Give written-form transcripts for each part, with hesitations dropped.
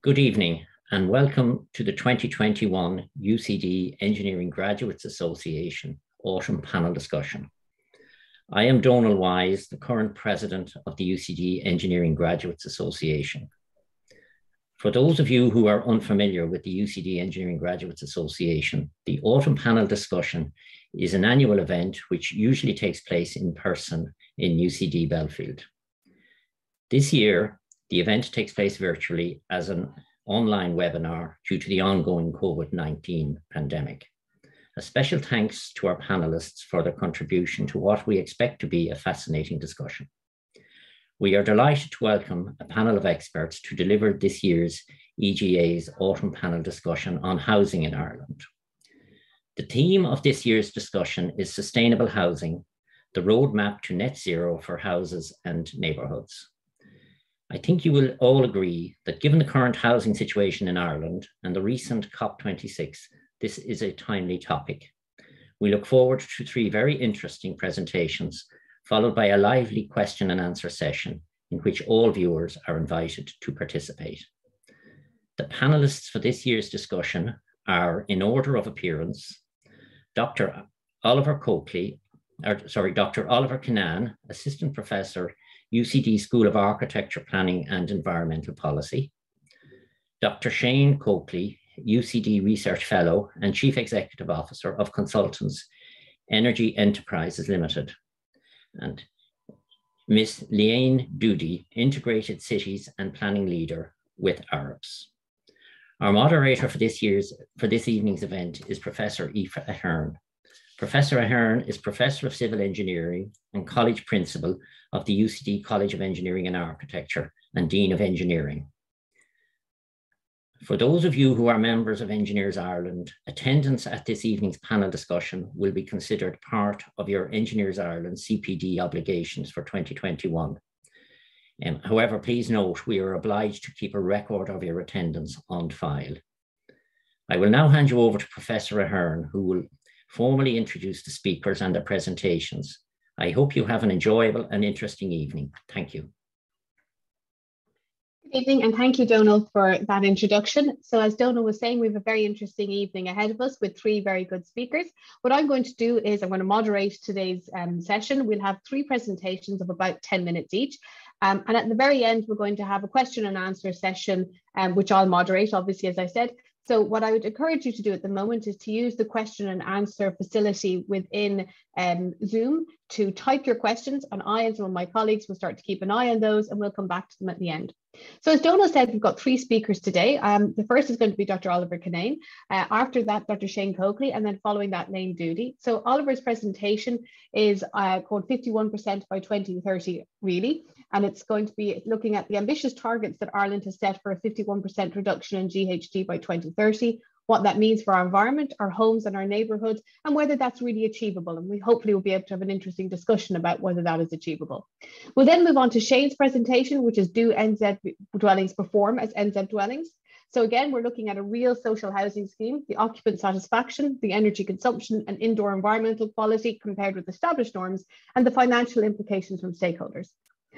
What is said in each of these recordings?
Good evening and welcome to the 2021 UCD Engineering Graduates Association Autumn Panel Discussion. I am Donal Wise, the current president of the UCD Engineering Graduates Association. For those of you who are unfamiliar with the UCD Engineering Graduates Association, the Autumn Panel Discussion is an annual event which usually takes place in person in UCD Belfield. This year, the event takes place virtually as an online webinar due to the ongoing COVID-19 pandemic. A special thanks to our panelists for their contribution to what we expect to be a fascinating discussion. We are delighted to welcome a panel of experts to deliver this year's EGA's Autumn Panel Discussion on housing in Ireland. The theme of this year's discussion is sustainable housing, the roadmap to net zero for houses and neighbourhoods. I think you will all agree that given the current housing situation in Ireland and the recent COP26, this is a timely topic. We look forward to three very interesting presentations, followed by a lively question and answer session in which all viewers are invited to participate. The panelists for this year's discussion are, in order of appearance, Dr. Oliver Kinnane, Assistant Professor, UCD School of Architecture, Planning and Environmental Policy, Dr. Shane Colclough, UCD Research Fellow and Chief Executive Officer of Consultants Energy Enterprises Limited, and Ms. Léan Doody, Integrated Cities and Planning Leader with Arup. Our moderator for this evening's event is Professor Aoife Ahern. Professor Ahern is Professor of Civil Engineering and College Principal of the UCD College of Engineering and Architecture and Dean of Engineering. For those of you who are members of Engineers Ireland, attendance at this evening's panel discussion will be considered part of your Engineers Ireland CPD obligations for 2021. However, please note we are obliged to keep a record of your attendance on file. I will now hand you over to Professor Ahern, who will formally introduce the speakers and their presentations. I hope you have an enjoyable and interesting evening. Thank you. Good evening, and thank you, Donal, for that introduction. So as Donal was saying, we have a very interesting evening ahead of us with three very good speakers. What I'm going to do is I'm going to moderate today's session. We'll have three presentations of about 10 minutes each. And at the very end, we're going to have a question and answer session, which I'll moderate, obviously, as I said. So what I would encourage you to do at the moment is to use the question and answer facility within Zoom to type your questions, and I and some of my colleagues will start to keep an eye on those, and we'll come back to them at the end. So as Donal said, we've got three speakers today. The first is going to be Dr. Oliver Kinnane. After that, Dr. Shane Colclough, and then following that, Léan Doody. So Oliver's presentation is called 51% by 2030, really. And it's going to be looking at the ambitious targets that Ireland has set for a 51% reduction in GHG by 2030, what that means for our environment, our homes and our neighbourhoods, and whether that's really achievable. And we hopefully will be able to have an interesting discussion about whether that is achievable. We'll then move on to Shane's presentation, which is Do NZ Dwellings Perform as NZ Dwellings? So again, we're looking at a real social housing scheme, the occupant satisfaction, the energy consumption and indoor environmental quality compared with established norms, and the financial implications from stakeholders.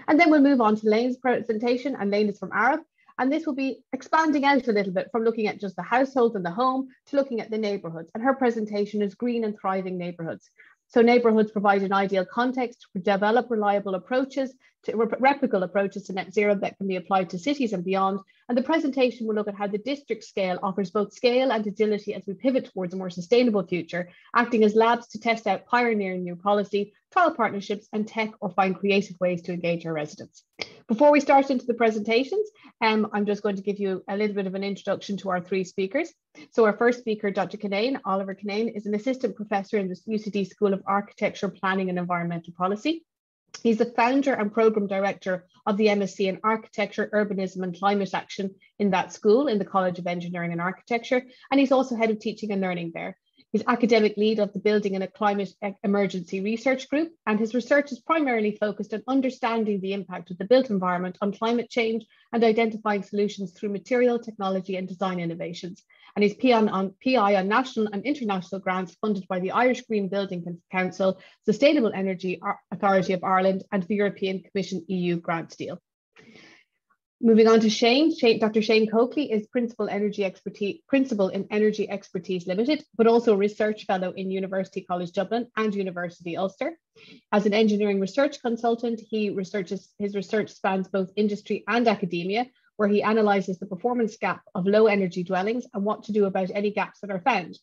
And then we'll move on to Léan's presentation, and Léan is from Arup. And this will be expanding out a little bit from looking at just the household and the home to looking at the neighbourhoods. And her presentation is Green and Thriving Neighbourhoods. So neighbourhoods provide an ideal context to develop reliable approaches, replicable approaches to net zero that can be applied to cities and beyond. And the presentation will look at how the district scale offers both scale and agility as we pivot towards a more sustainable future, acting as labs to test out pioneering new policy, trial partnerships and tech, or find creative ways to engage our residents. Before we start into the presentations, I'm just going to give you a little bit of an introduction to our three speakers. So our first speaker, Dr. Kinnane, Oliver Kinnane, is an assistant professor in the UCD School of Architecture, Planning and Environmental Policy. He's the founder and program director of the MSc in Architecture, Urbanism and Climate Action in that school in the College of Engineering and Architecture. And he's also head of teaching and learning there. He's academic lead of the Building and a Climate Emergency Research Group, and his research is primarily focused on understanding the impact of the built environment on climate change and identifying solutions through material, technology and design innovations. And he's PI on national and international grants funded by the Irish Green Building Council, Sustainable Energy Authority of Ireland and the European Commission EU grants deal. Moving on to Dr. Shane Colclough is Principal in Energy Expertise Limited, but also a Research Fellow in University College Dublin and University Ulster. As an engineering research consultant, his research spans both industry and academia, where he analyses the performance gap of low energy dwellings and what to do about any gaps that are found.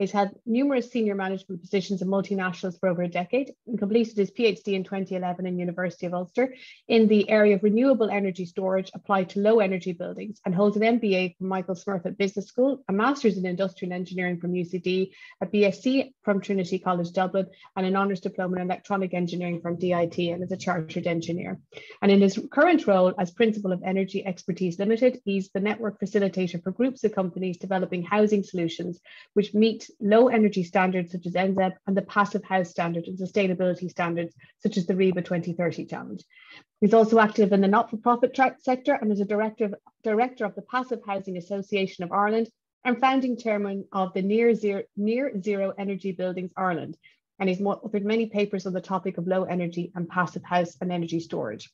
He's had numerous senior management positions in multinationals for over a decade and completed his PhD in 2011 in University of Ulster in the area of renewable energy storage applied to low energy buildings, and holds an MBA from Michael Smurfit Business School, a Master's in Industrial Engineering from UCD, a BSc from Trinity College Dublin, and an Honours Diploma in Electronic Engineering from DIT, and is a Chartered Engineer. And in his current role as Principal of Energy Expertise Limited, he's the network facilitator for groups of companies developing housing solutions which meet low energy standards such as NZEB and the Passive House Standard and sustainability standards such as the REBA 2030 Challenge. He's also active in the not-for-profit sector and is a director of the Passive Housing Association of Ireland and founding chairman of the Near Zero Energy Buildings Ireland. And he's authored many papers on the topic of low energy and passive house and energy storage.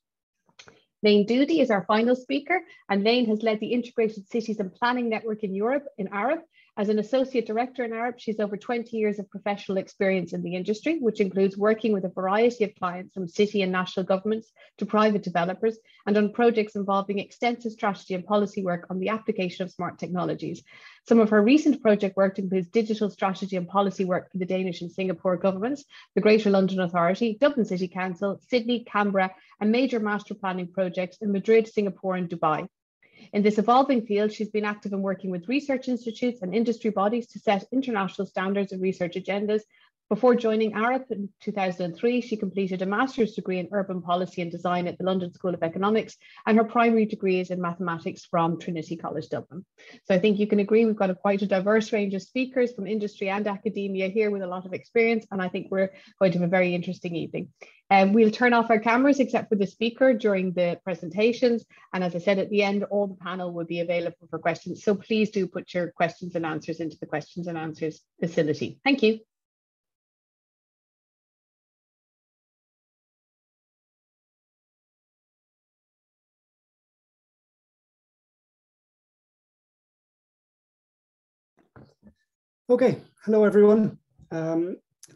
Léan Doody is our final speaker, and Léan has led the Integrated Cities and Planning Network in Europe in Arup. As an associate director in Arup, she's over 20 years of professional experience in the industry, which includes working with a variety of clients from city and national governments to private developers, and on projects involving extensive strategy and policy work on the application of smart technologies. Some of her recent project work includes digital strategy and policy work for the Danish and Singapore governments, the Greater London Authority, Dublin City Council, Sydney, Canberra, and major master planning projects in Madrid, Singapore, and Dubai. In this evolving field, she's been active in working with research institutes and industry bodies to set international standards and research agendas. Before joining Arup in 2003, she completed a master's degree in urban policy and design at the London School of Economics, and her primary degree is in mathematics from Trinity College Dublin. So I think you can agree we've got quite a diverse range of speakers from industry and academia here with a lot of experience, and I think we're going to have a very interesting evening. We'll turn off our cameras except for the speaker during the presentations, and as I said at the end, all the panel will be available for questions. So please do put your questions and answers into the questions and answers facility. Thank you. Okay, hello everyone.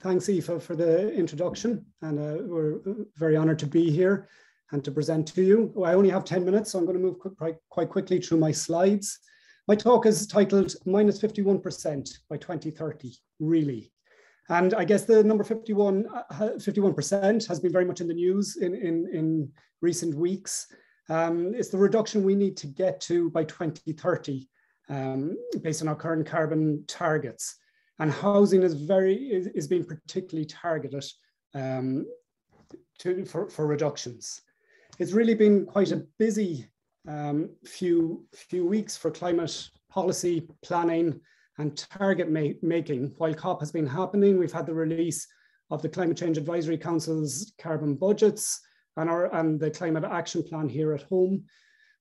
Thanks Aoife for the introduction, and we're very honored to be here and to present to you. Well, I only have 10 minutes, so I'm going to move quite quickly through my slides. My talk is titled minus 51% by 2030, really. And I guess the number 51% has been very much in the news in recent weeks. It's the reduction we need to get to by 2030. Based on our current carbon targets, and housing is being particularly targeted for reductions. It's really been quite a busy few weeks for climate policy planning and target making. While COP has been happening, we've had the release of the Climate Change Advisory Council's carbon budgets and the Climate Action Plan here at home,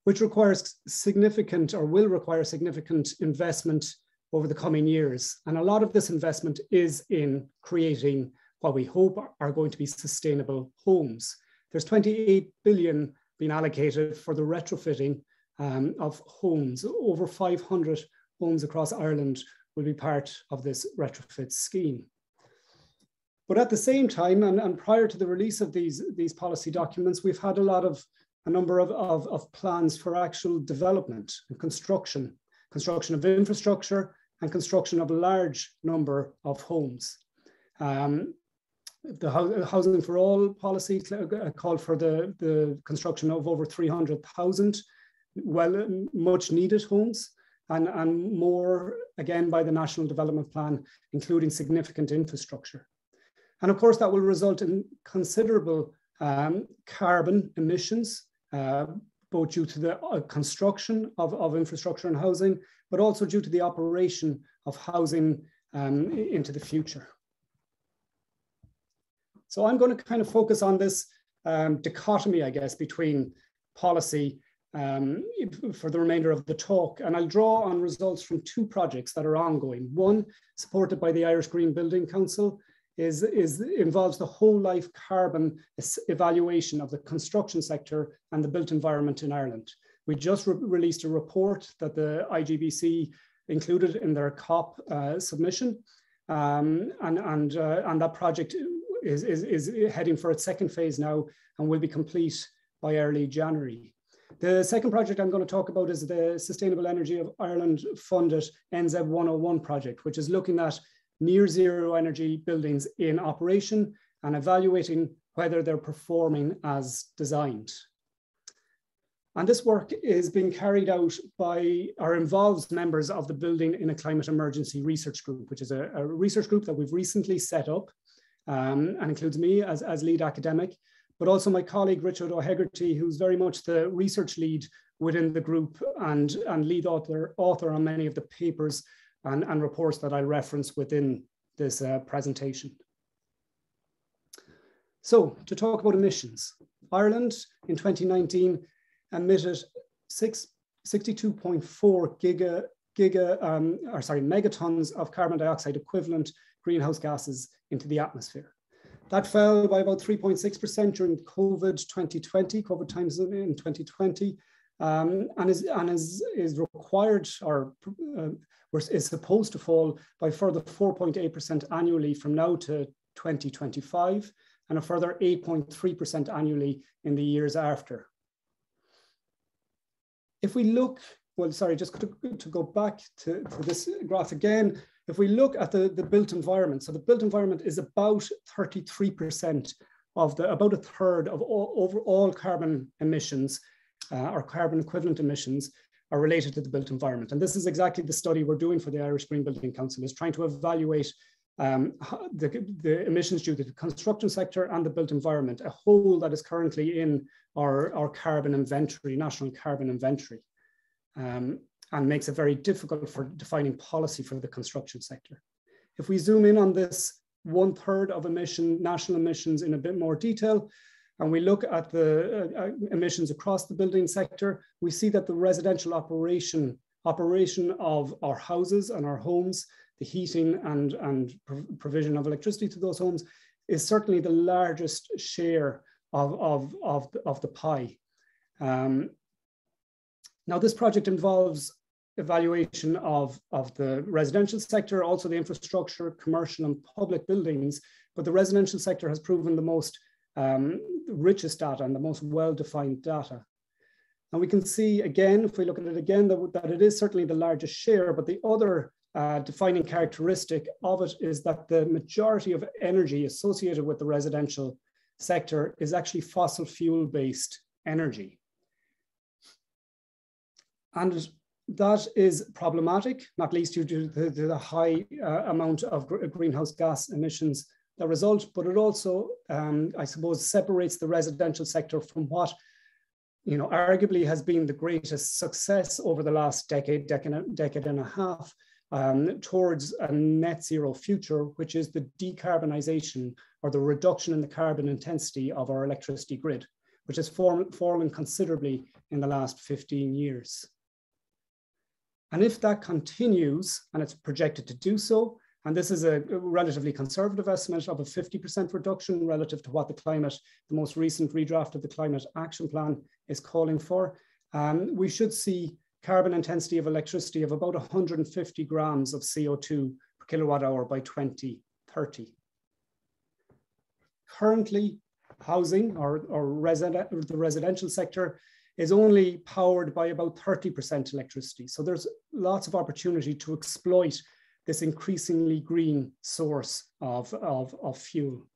which requires significant or will require significant investment over the coming years. And a lot of this investment is in creating what we hope are going to be sustainable homes. There's 28 billion being allocated for the retrofitting of homes. Over 500 homes across Ireland will be part of this retrofit scheme. But at the same time, and prior to the release of these policy documents, we've had a number of plans for actual development and construction of infrastructure and construction of a large number of homes. The Housing for All policy called for the construction of over 300,000 much needed homes, and more again by the National Development Plan, including significant infrastructure. And of course that will result in considerable carbon emissions, both due to the construction of infrastructure and housing, but also due to the operation of housing into the future. So I'm going to kind of focus on this dichotomy, I guess, between policy for the remainder of the talk. And I'll draw on results from two projects that are ongoing. One, supported by the Irish Green Building Council, involves the whole life carbon evaluation of the construction sector and the built environment in Ireland. We just released a report that the IGBC included in their COP submission, and that project is heading for its second phase now and will be complete by early January. The second project I'm going to talk about is the Sustainable Energy of Ireland funded NZ 101 project, which is looking at near zero energy buildings in operation and evaluating whether they're performing as designed. And this work is being carried out by, or involves members of the Building in a Climate Emergency Research Group, which is a research group that we've recently set up and includes me as lead academic, but also my colleague Richard O'Hegarty, who's very much the research lead within the group and lead author on many of the papers and reports that I reference within this presentation. So to talk about emissions, Ireland in 2019 emitted 62.4 megatons of carbon dioxide equivalent greenhouse gases into the atmosphere. That fell by about 3.6% during COVID times in 2020, and is required or is supposed to fall by further 4.8% annually from now to 2025, and a further 8.3% annually in the years after. If we look, well, sorry, just to go back to this graph again, if we look at the built environment, so the built environment is about 33% of about a third of all carbon emissions or carbon equivalent emissions are related to the built environment. And this is exactly the study we're doing for the Irish Green Building Council, is trying to evaluate the emissions due to the construction sector and the built environment, a hole that is currently in our carbon inventory, national carbon inventory. And makes it very difficult for defining policy for the construction sector. If we zoom in on this 1/3 of national emissions in a bit more detail, and we look at the emissions across the building sector, we see that the residential operation of our houses and our homes, the heating and provision of electricity to those homes, is certainly the largest share of the pie. Now, this project involves evaluation of the residential sector, also the infrastructure, commercial and public buildings, but the residential sector has proven the most richest data and the most well-defined data. And we can see again, if we look at it again, that it is certainly the largest share, but the other defining characteristic of it is that the majority of energy associated with the residential sector is actually fossil fuel-based energy. And that is problematic, not least due to the high amount of greenhouse gas emissions that result, but it also, I suppose, separates the residential sector from what, arguably has been the greatest success over the last decade and a half towards a net zero future, which is the decarbonization or the reduction in the carbon intensity of our electricity grid, which has fallen considerably in the last 15 years. And if that continues, and it's projected to do so, and this is a relatively conservative estimate of a 50% reduction relative to what the most recent redraft of the Climate Action Plan is calling for, we should see carbon intensity of electricity of about 150 grams of CO2 per kilowatt hour by 2030. Currently, housing or the residential sector is only powered by about 30% electricity. So there's lots of opportunity to exploit this increasingly green source of fuel.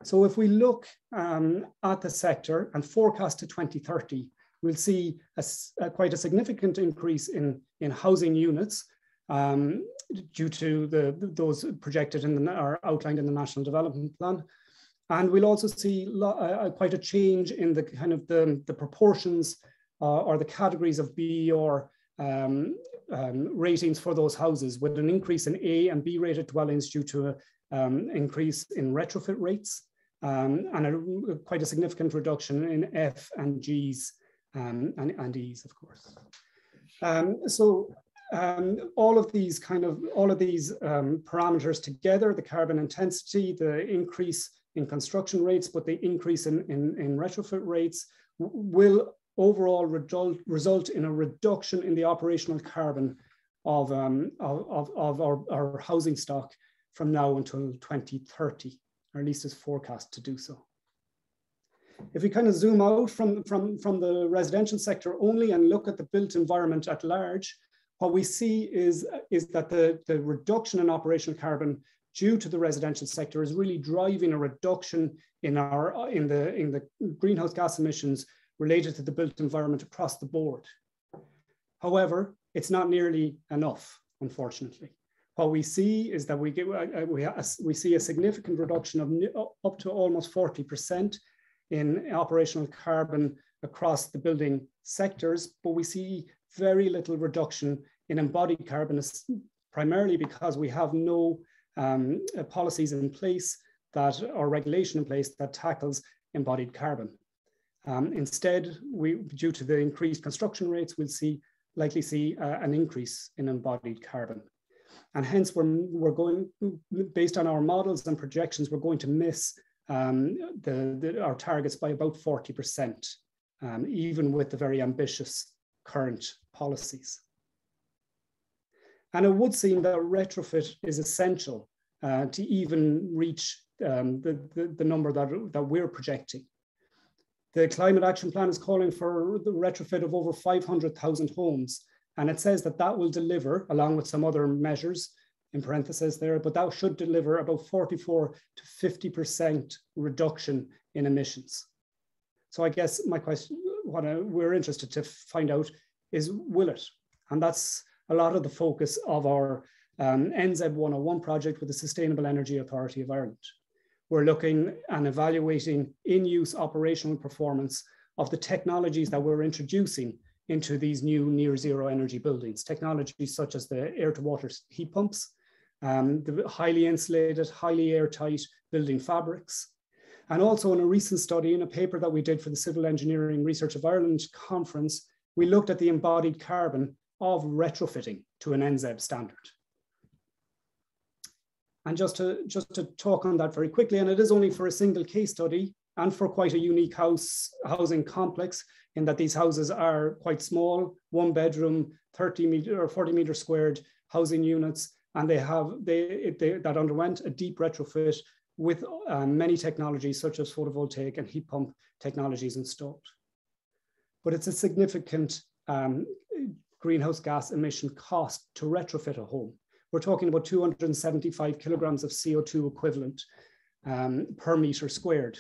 So if we look at the sector and forecast to 2030, we'll see quite a significant increase in housing units due to those projected or outlined in the National Development Plan. And we'll also see quite a change in the kind of the proportions or the categories of BER ratings for those houses, with an increase in A and B rated dwellings due to an increase in retrofit rates and quite a significant reduction in F and Gs and E's, of course. All of these parameters together, the carbon intensity, the increase in construction rates, but the increase in retrofit rates, will overall result in a reduction in the operational carbon of our housing stock from now until 2030, or at least is forecast to do so. If we kind of zoom out from the residential sector only and look at the built environment at large, what we see is that the reduction in operational carbon due to the residential sector is really driving a reduction in the greenhouse gas emissions related to the built environment across the board. However, it's not nearly enough, unfortunately. What we see is that we see a significant reduction of up to almost 40% in operational carbon across the building sectors, but we see very little reduction in embodied carbon, primarily because we have no policies in place or regulation in place that tackles embodied carbon. Instead, due to the increased construction rates, we'll likely see an increase in embodied carbon. And hence, we're going, based on our models and projections, we're going to miss our targets by about 40%, even with the very ambitious current policies. And it would seem that retrofit is essential to even reach the number that we're projecting. The Climate Action Plan is calling for the retrofit of over 500,000 homes. And it says that that will deliver, along with some other measures in parentheses there, but that should deliver about 44 to 50% reduction in emissions. So I guess my question, what we're interested to find out is, will it? And that's a lot of the focus of our NZ 101 project with the Sustainable Energy Authority of Ireland. We're looking and evaluating in-use operational performance of the technologies that we're introducing into these new near zero energy buildings, technologies such as the air-to-water heat pumps, the highly insulated, highly airtight building fabrics. And also in a recent study, in a paper that we did for the Civil Engineering Research of Ireland conference, we looked at the embodied carbon of retrofitting to an NZEB standard. And just to talk on that very quickly, and it is only for a single case study and for quite a unique housing complex, in that these houses are quite small, 1 bedroom, 30 meter or 40 meter squared housing units, and that underwent a deep retrofit with many technologies such as photovoltaic and heat pump technologies installed. But it's a significant greenhouse gas emission cost to retrofit a home. We're talking about 275 kilograms of CO2 equivalent per meter squared.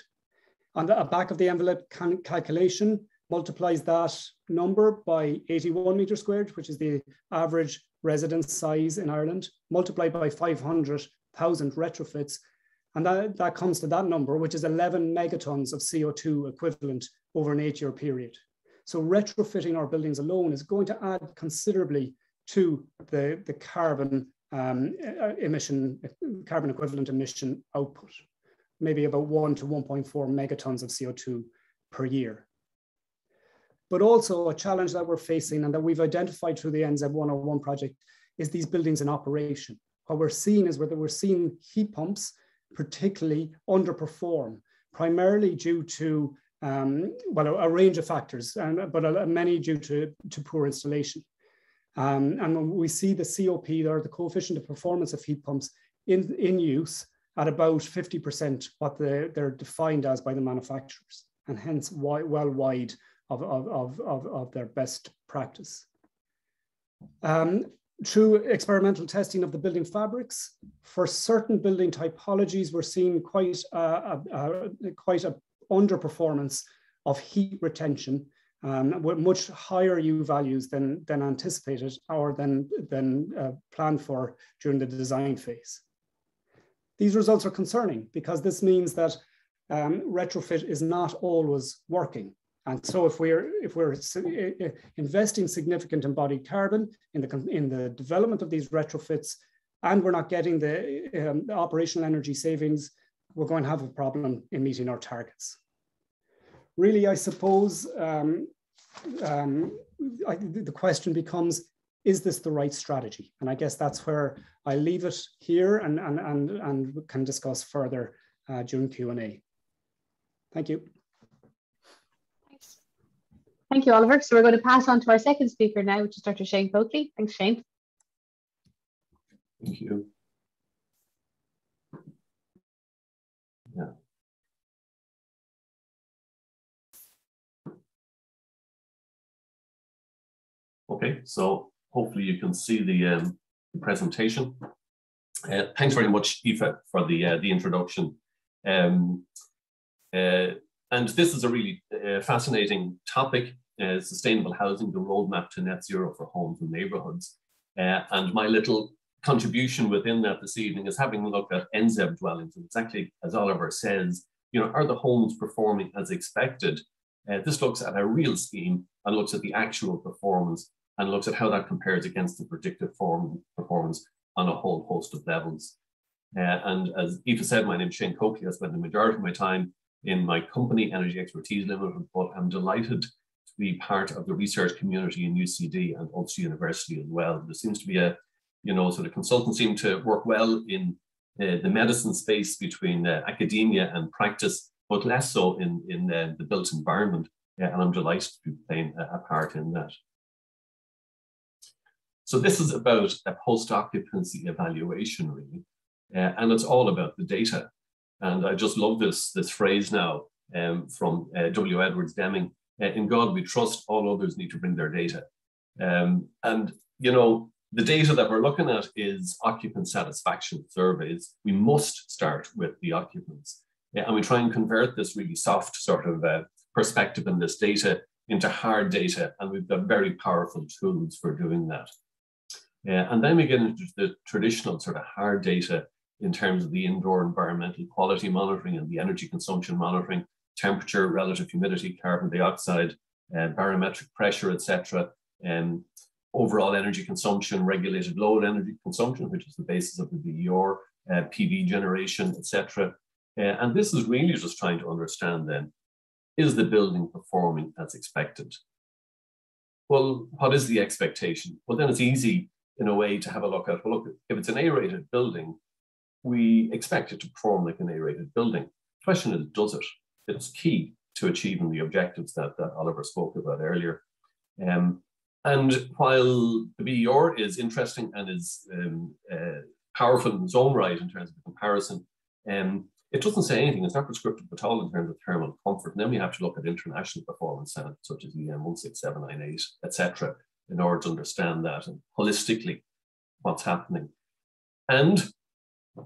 On the back of the envelope calculation multiplies that number by 81 meters squared, which is the average residence size in Ireland, multiplied by 500,000 retrofits. And that comes to that number, which is 11 megatons of CO2 equivalent over an 8-year period. So retrofitting our buildings alone is going to add considerably to the carbon carbon equivalent emission output, maybe about 1 to 1.4 megatons of CO2 per year. But also a challenge that we're facing and that we've identified through the NZ 101 project is these buildings in operation. What we're seeing is whether we're seeing heat pumps particularly underperform, primarily due to, a range of factors, but many due to poor installation. And when we see the COP, or the coefficient of performance of heat pumps in use at about 50% what they're defined as by the manufacturers, and hence well wide of their best practice. Through experimental testing of the building fabrics, for certain building typologies, we're seeing quite a underperformance of heat retention with much higher U values than anticipated or than planned for during the design phase. These results are concerning because this means that retrofit is not always working. And so if we're investing significant embodied carbon in the development of these retrofits, and we're not getting the operational energy savings, we're going to have a problem in meeting our targets. Really, I suppose the question becomes, is this the right strategy? And I guess that's where I leave it here and can discuss further during Q&A. Thank you. Thank you, Oliver. So we're going to pass on to our second speaker now, which is Dr. Shane Coakley. Thanks, Shane. Thank you. Yeah. Okay, so hopefully you can see the presentation. Thanks very much, Aoife, for the introduction. And this is a really fascinating topic, sustainable housing, the roadmap to net zero for homes and neighbourhoods. And my little contribution within that this evening is having a look at NZEB dwellings. And exactly as Oliver says, you know, are the homes performing as expected? This looks at a real scheme and looks at the actual performance and looks at how that compares against the predicted performance on a whole host of levels. And as Aoife said, my name is Shane Coakley. I spend the majority of my time in my company, Energy Expertise Limited, but I'm delighted to be part of the research community in UCD and Ulster University as well. There seems to be a, you know, sort of consultants seem to work well in the medicine space between academia and practice, but less so in the built environment. And I'm delighted to be playing a part in that. So this is about a post-occupancy evaluation, really, and it's all about the data. And I just love this phrase now from W. Edwards Deming, in God we trust, all others need to bring their data. And, you know, the data that we're looking at is occupant satisfaction surveys. We must start with the occupants. And we try and convert this really soft sort of perspective in this data into hard data. And we've got very powerful tools for doing that. And then we get into the traditional sort of hard data in terms of the indoor environmental quality monitoring and the energy consumption monitoring, temperature, relative humidity, carbon dioxide, barometric pressure, etc. Overall energy consumption, regulated load energy consumption, which is the basis of the BER, PV generation, etc. And this is really just trying to understand then, is the building performing as expected? Well, what is the expectation? Well, then it's easy in a way to have a look at, well, look, if it's an A-rated building, we expect it to perform like an A-rated building. The question is, does it? It's key to achieving the objectives that Oliver spoke about earlier. And while the BER is interesting and is powerful in its own right in terms of the comparison, it doesn't say anything. It's not prescriptive at all in terms of thermal comfort. And then we have to look at international performance standards such as EN 16798, etc., in order to understand that and holistically what's happening. And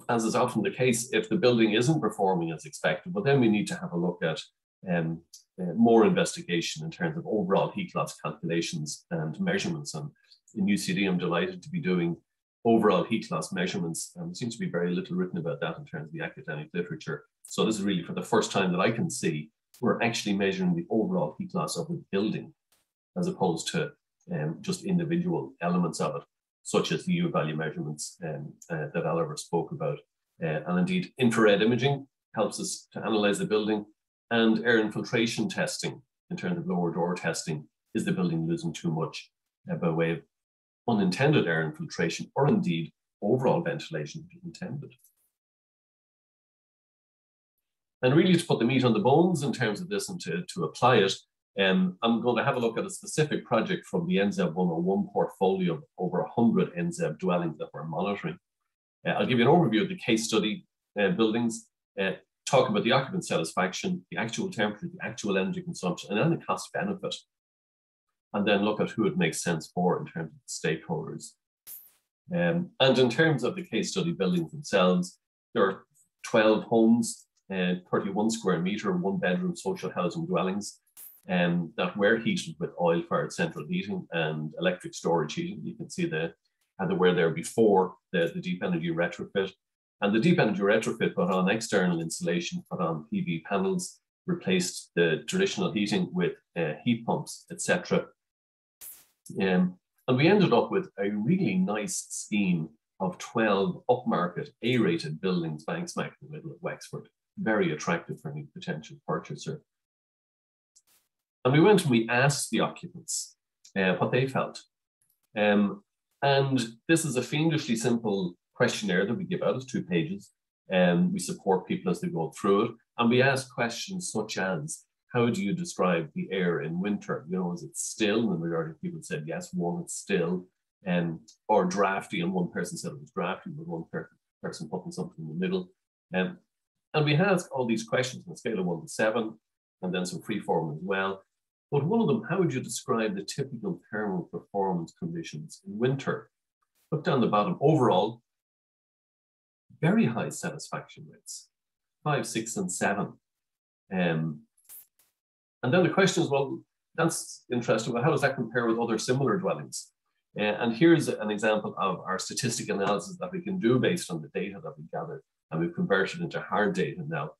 as is often the case, if the building isn't performing as expected, well, then we need to have a look at more investigation in terms of overall heat loss calculations and measurements. And in UCD, I'm delighted to be doing overall heat loss measurements. There seems to be very little written about that in terms of the academic literature. So this is really for the first time that I can see we're actually measuring the overall heat loss of a building as opposed to just individual elements of it, such as the U-value measurements that Oliver spoke about. And indeed, infrared imaging helps us to analyze the building, and air infiltration testing in terms of lower door testing. Is the building losing too much by way of unintended air infiltration, or indeed overall ventilation which is intended? And really to put the meat on the bones in terms of this and to apply it, I'm going to have a look at a specific project from the NZEB 101 portfolio of over 100 NZEB dwellings that we're monitoring. I'll give you an overview of the case study buildings, talk about the occupant satisfaction, the actual temperature, the actual energy consumption, and then the cost benefit. And then look at who it makes sense for in terms of the stakeholders. And in terms of the case study buildings themselves, there are 12 homes, 31 square metre, one bedroom social housing dwellings that were heated with oil-fired central heating and electric storage heating. You can see how they were there before the deep energy retrofit. And the deep energy retrofit put on external insulation, put on PV panels, replaced the traditional heating with heat pumps, etc. And we ended up with a really nice scheme of 12 upmarket A-rated buildings bang smack in the middle of Wexford. Very attractive for any potential purchaser. And we went and we asked the occupants what they felt. And this is a fiendishly simple questionnaire that we give out. It's 2 pages. We support people as they go through it. And we ask questions such as, how do you describe the air in winter? You know, is it still? And the majority of people said yes, one, it's still, or drafty, and one person said it was drafty, but one person putting something in the middle. And we had all these questions on a scale of 1 to 7, and then some free form as well. But one of them, how would you describe the typical thermal performance conditions in winter? Look down the bottom. Overall, very high satisfaction rates, 5, 6, and 7. And then the question is, well, that's interesting, but how does that compare with other similar dwellings? And here's an example of our statistical analysis that we can do based on the data that we gathered, and we've converted into hard data now.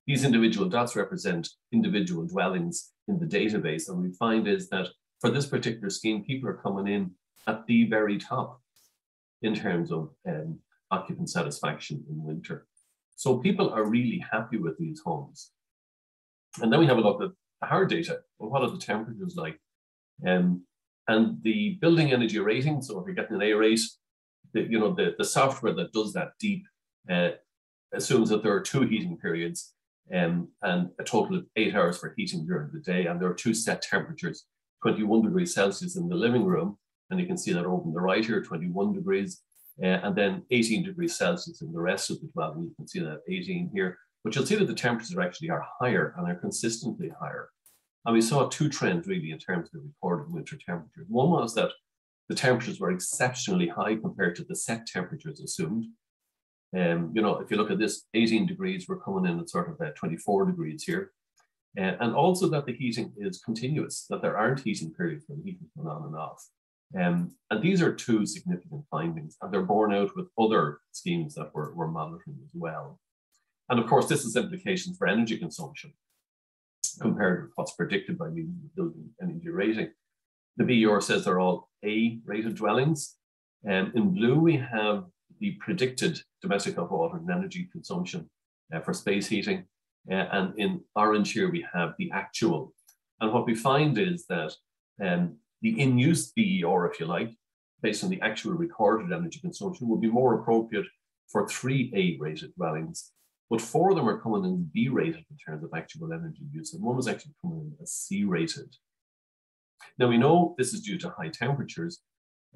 These individual dots represent individual dwellings in the database, and we find is that for this particular scheme, people are coming in at the very top in terms of occupant satisfaction in winter. So people are really happy with these homes. And then we have a look at the hard data. Well, what are the temperatures like? And the building energy rating, so if you're getting an A rate, the software that does that deep assumes that there are 2 heating periods and a total of 8 hours for heating during the day. And there are 2 set temperatures, 21 degrees Celsius in the living room. And you can see that over on the right here, 21 degrees, and then 18 degrees Celsius in the rest of the dwelling. You can see that 18 here, but you'll see that the temperatures actually are higher, and they're consistently higher. And we saw 2 trends really in terms of the recorded winter temperatures. One was that the temperatures were exceptionally high compared to the set temperatures assumed. If you look at this, 18 degrees, we're coming in at sort of 24 degrees here. And also that the heating is continuous, that there aren't heating periods when the heating is on and off. And these are 2 significant findings, and they're borne out with other schemes that we're monitoring as well. And of course, this has implications for energy consumption compared with what's predicted by the building energy rating. The BER says they're all A-rated dwellings. In blue, we have the predicted domestic hot water and energy consumption for space heating. And in orange here, we have the actual. And what we find is that the in-use BER, if you like, based on the actual recorded energy consumption, would be more appropriate for 3 A-rated dwellings, but 4 of them are coming in B-rated in terms of actual energy use, and 1 was actually coming in as C-rated. Now we know this is due to high temperatures.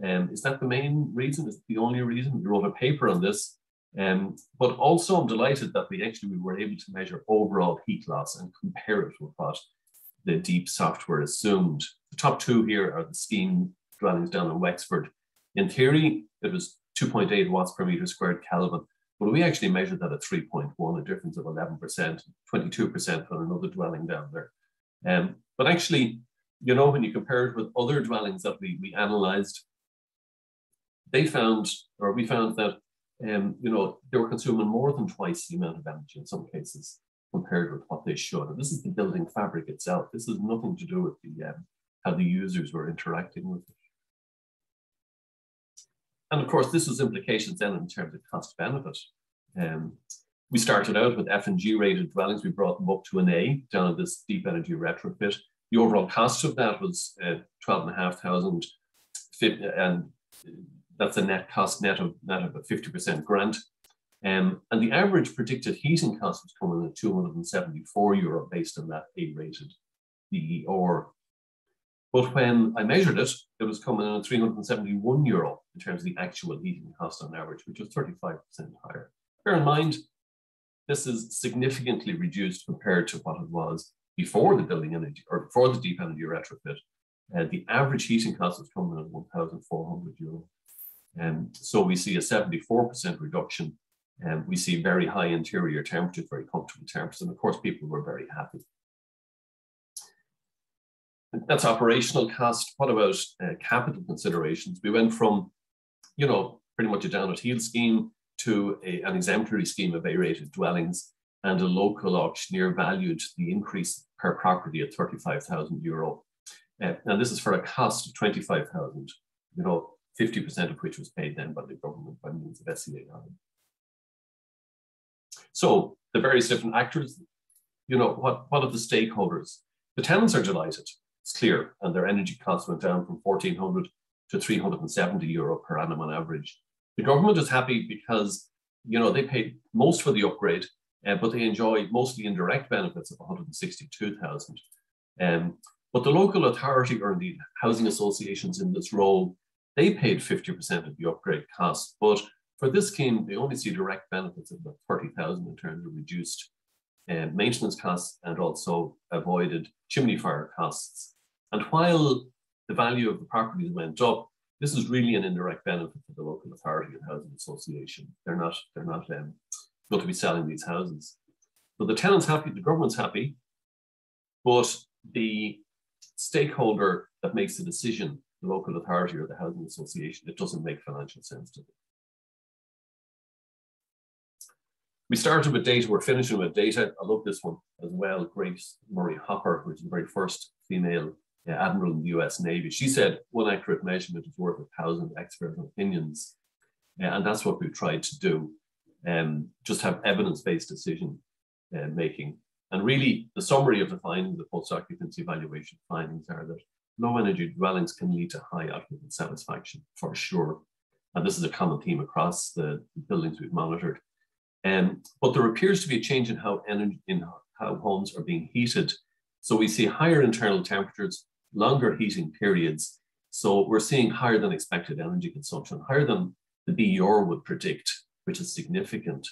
Is that the main reason? Is it the only reason? We wrote a paper on this, but also I'm delighted that we were able to measure overall heat loss and compare it with what the deep software assumed. The top 2 here are the scheme dwellings down in Wexford. In theory, it was 2.8 watts per meter squared Kelvin, but we actually measured that at 3.1, a difference of 11%, 22% on another dwelling down there. But actually, when you compare it with other dwellings that we analyzed, we found that they were consuming more than twice the amount of energy in some cases compared with what they should. And this is the building fabric itself. This has nothing to do with how the users were interacting with it. And of course, this has implications then in terms of cost benefit. We started out with F and G rated dwellings. We brought them up to an A down at this deep energy retrofit. The overall cost of that was 12,500, and that's a net cost net of a 50% grant. And the average predicted heating cost was coming in at €274 based on that A-rated BER. But when I measured it, it was coming in at €371 in terms of the actual heating cost on average, which was 35% higher. Bear in mind, this is significantly reduced compared to what it was before the building energy or before the deep energy retrofit. The average heating cost was coming in at €1,400. So we see a 74% reduction, and we see very high interior temperatures, very comfortable temperatures, and of course people were very happy. That's operational cost. What about capital considerations? We went from, pretty much a down at heel scheme to an exemplary scheme of A-rated dwellings, and a local auctioneer valued the increase per property at €35,000. Now this is for a cost of €25,000, 50% of which was paid then by the government by means of SEA. So the various different actors, what are the stakeholders? The tenants are delighted, it's clear, and their energy costs went down from €1,400 to €370 per annum on average. The government is happy because, they paid most for the upgrade, but they enjoy mostly indirect benefits of 162,000. But the local authority, or indeed housing associations in this role, they paid 50% of the upgrade costs. But for this scheme, they only see direct benefits of about 30,000 in terms of reduced maintenance costs and also avoided chimney fire costs. And while the value of the properties went up, this is really an indirect benefit for the local authority and housing association. They're not going to be selling these houses. So the tenant's happy, the government's happy, but the stakeholder that makes the decision, the local authority or the housing association, it doesn't make financial sense to them. We started with data, we're finishing with data. I love this one as well. Grace Murray Hopper, which is the very first female admiral in the US Navy. She said, one accurate measurement is worth 1,000 expert opinions. And that's what we've tried to do. Just have evidence-based decision making. And really, the summary of the findings, the post-occupancy evaluation findings, are that low energy dwellings can lead to high occupant satisfaction, for sure. And this is a common theme across the buildings we've monitored. But there appears to be a change in how homes are being heated. So we see higher internal temperatures, longer heating periods. So we're seeing higher than expected energy consumption, higher than the BER would predict, which is significant.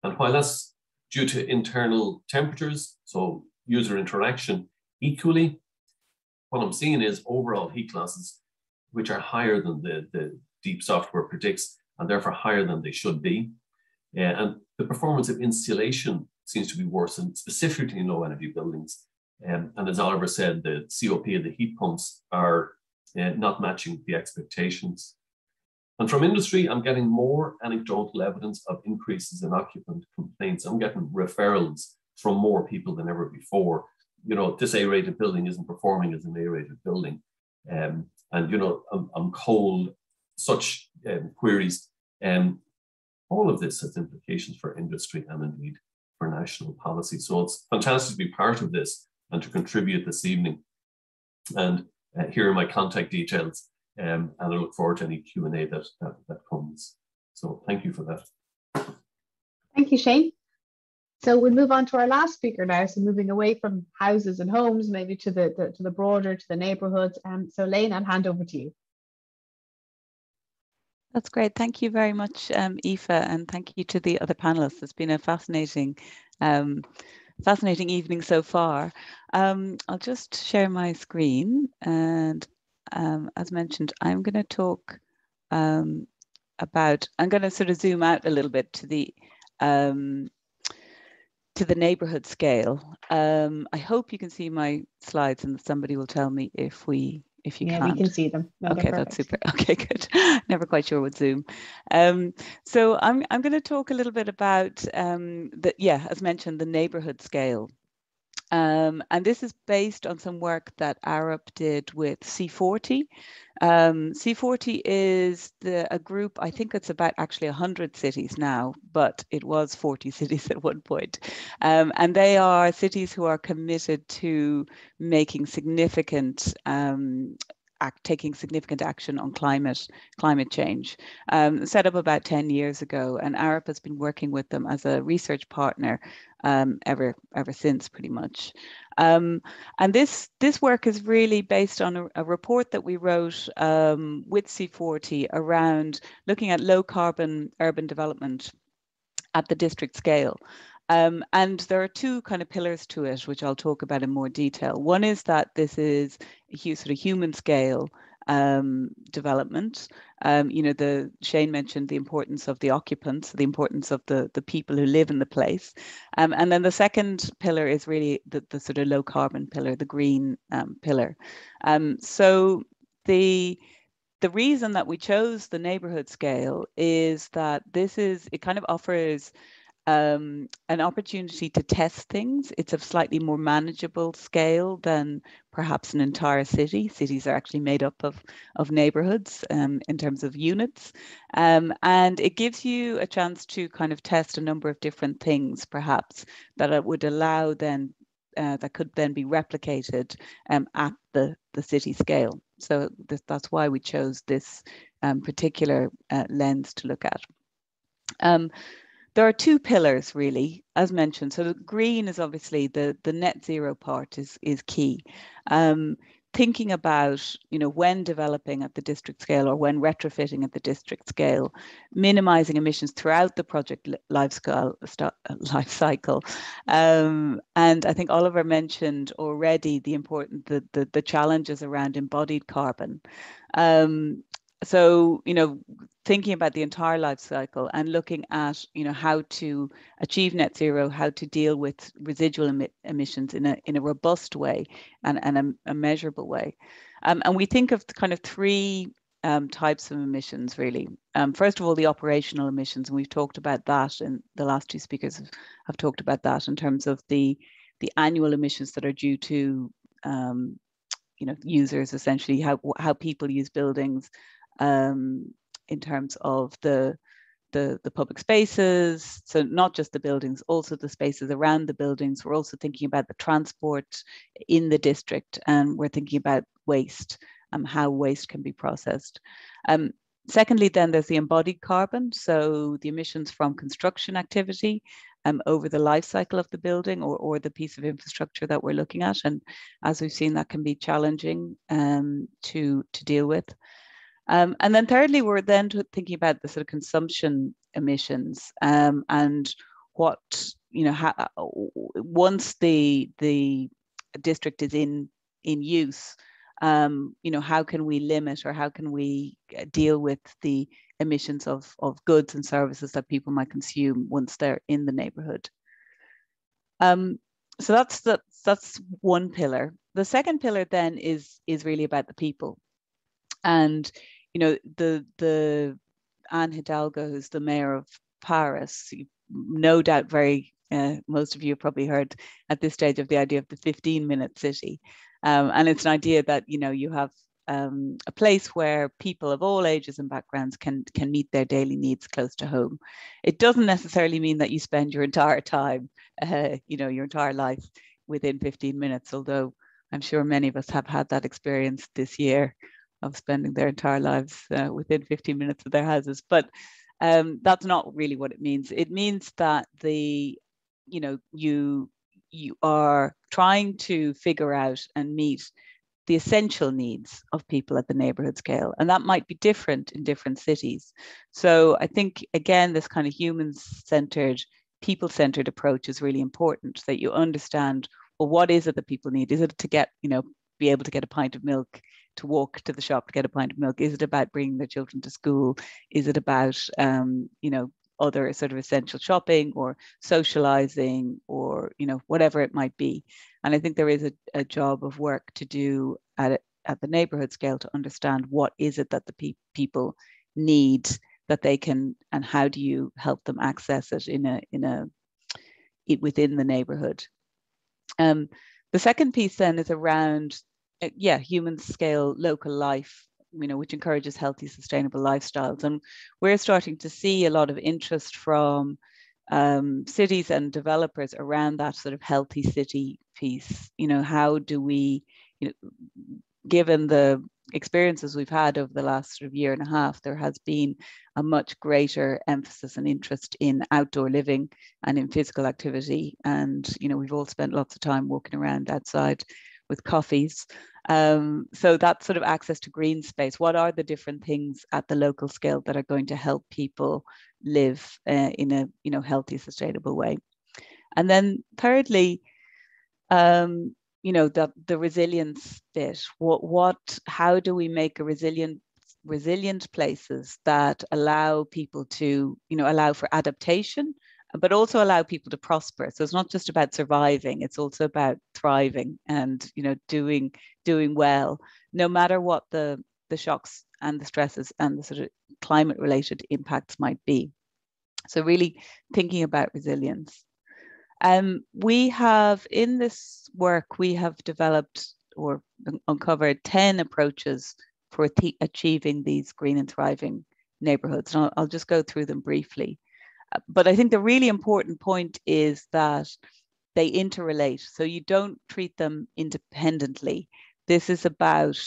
And while that's due to internal temperatures, so user interaction, equally, what I'm seeing is overall heat losses, which are higher than the deep software predicts, and therefore higher than they should be. And the performance of insulation seems to be worsened, specifically in low energy buildings. And as Oliver said, the COP of the heat pumps are not matching the expectations. And from industry, I'm getting more anecdotal evidence of increases in occupant complaints. I'm getting referrals from more people than ever before. You know, this A-rated building isn't performing as an A-rated building. And, you know, I'm cold, such queries. All of this has implications for industry and indeed for national policy. So it's fantastic to be part of this and to contribute this evening. And here are my contact details. And I look forward to any Q&A that comes. So thank you for that. Thank you, Shane. So we'll move on to our last speaker now. So moving away from houses and homes, maybe to the broader, to the neighbourhoods. So Léan, I'll hand over to you. That's great. Thank you very much, Aoife, and thank you to the other panelists. It's been a fascinating evening so far. I'll just share my screen, and as mentioned, I'm going to talk I'm going to sort of zoom out a little bit to the neighbourhood scale. I hope you can see my slides, and somebody will tell me if you can't. We can see them. No, okay, that's super. Okay, good. Never quite sure with Zoom. So I'm going to talk a little bit about as mentioned, the neighbourhood scale. And this is based on some work that Arup did with C40. C40 is a group, I think it's about actually 100 cities now, but it was 40 cities at one point. And they are cities who are committed to making significant taking significant action on climate change. Set up about 10 years ago, and Arup has been working with them as a research partner ever since, pretty much. And this work is really based on a report that we wrote with C40 around looking at low carbon urban development at the district scale. And there are two kind of pillars to it, which I'll talk about in more detail. One is that this is a sort of human scale development. Shane mentioned the importance of the occupants, the importance of the people who live in the place. And then the second pillar is really the sort of low carbon pillar, the green pillar. So the reason that we chose the neighborhood scale is that it kind of offers an opportunity to test things. It's a slightly more manageable scale than perhaps an entire city. Cities are actually made up of neighborhoods in terms of units. And it gives you a chance to kind of test a number of different things, perhaps, that it would allow then, that could then be replicated at the city scale. So that's why we chose this particular lens to look at. There are two pillars really, as mentioned. So the green is obviously the net zero part is key. Thinking about, when developing at the district scale or when retrofitting at the district scale, minimizing emissions throughout the project life cycle. And I think Oliver mentioned already the challenges around embodied carbon. So, thinking about the entire life cycle and looking at, how to achieve net zero, how to deal with residual emissions in a robust way and a measurable way. And we think of kind of three types of emissions, really. First of all, the operational emissions, and we've talked about that, and the last two speakers have talked about that in terms of the annual emissions that are due to users, essentially how people use buildings, in terms of the public spaces. So not just the buildings, also the spaces around the buildings. We're also thinking about the transport in the district, and we're thinking about waste, how waste can be processed. Secondly, then there's the embodied carbon. So the emissions from construction activity over the life cycle of the building or the piece of infrastructure that we're looking at. And as we've seen, that can be challenging to deal with. And then thirdly, we're then thinking about the sort of consumption emissions and what, how, once the district is in use, how can we limit or how can we deal with the emissions of goods and services that people might consume once they're in the neighborhood. So that's one pillar. The second pillar then is really about the people. And, the Anne Hidalgo, who's the mayor of Paris, no doubt most of you have probably heard at this stage of the idea of the 15-minute city. And it's an idea that, you have a place where people of all ages and backgrounds can meet their daily needs close to home. It doesn't necessarily mean that you spend your entire time, your entire life within 15 minutes, although I'm sure many of us have had that experience this year of spending their entire lives within 15 minutes of their houses. But that's not really what it means. It means that you are trying to figure out and meet the essential needs of people at the neighborhood scale. And that might be different in different cities. So I think, again, this kind of human-centered, people-centered approach is really important, that you understand, well, what is it that people need? Is it to get, be able to get a pint of milk, to walk to the shop to get a pint of milk? Is it about bringing their children to school? Is it about, other sort of essential shopping or socializing or, whatever it might be? And I think there is a job of work to do at the neighborhood scale to understand what is it that the people need that they can, and how do you help them access it within the neighborhood. The second piece then is around human scale local life, which encourages healthy, sustainable lifestyles. And we're starting to see a lot of interest from cities and developers around that sort of healthy city piece. How do we, given the experiences we've had over the last sort of year and a half, there has been a much greater emphasis and interest in outdoor living and in physical activity. And, we've all spent lots of time walking around outside with coffees. So that sort of access to green space. What are the different things at the local scale that are going to help people live in a healthy, sustainable way? And then thirdly, the resilience bit. How do we make a resilient places that allow people to, allow for adaptation, but also allow people to prosper? So it's not just about surviving, it's also about thriving and, doing well, no matter what the shocks and the stresses and the sort of climate related impacts might be. So really thinking about resilience. We have, in this work, we have developed or uncovered 10 approaches for achieving these green and thriving neighborhoods. And I'll just go through them briefly. But I think the really important point is that they interrelate. So you don't treat them independently. This is about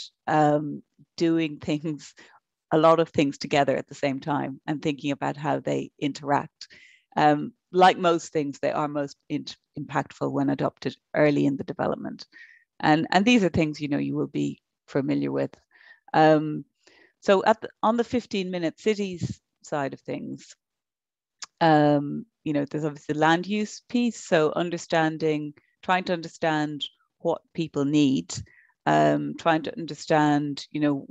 doing a lot of things together at the same time and thinking about how they interact. Like most things, they are most impactful when adopted early in the development. And these are things, you know, you will be familiar with. So on the 15-minute cities side of things, you know, there's obviously the land use piece. So trying to understand what people need, trying to understand, you know,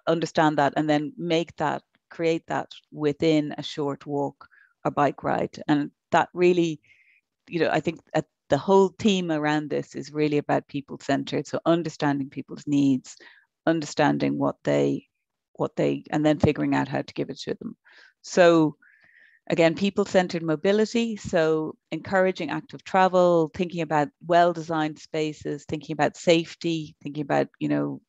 understand that and then create that within a short walk or bike ride. And that really, you know, I think the whole theme around this is really about people-centered. So understanding people's needs, understanding what they, and then figuring out how to give it to them. So again, people-centered mobility. So encouraging active travel, thinking about well-designed spaces, thinking about safety, thinking about, you know,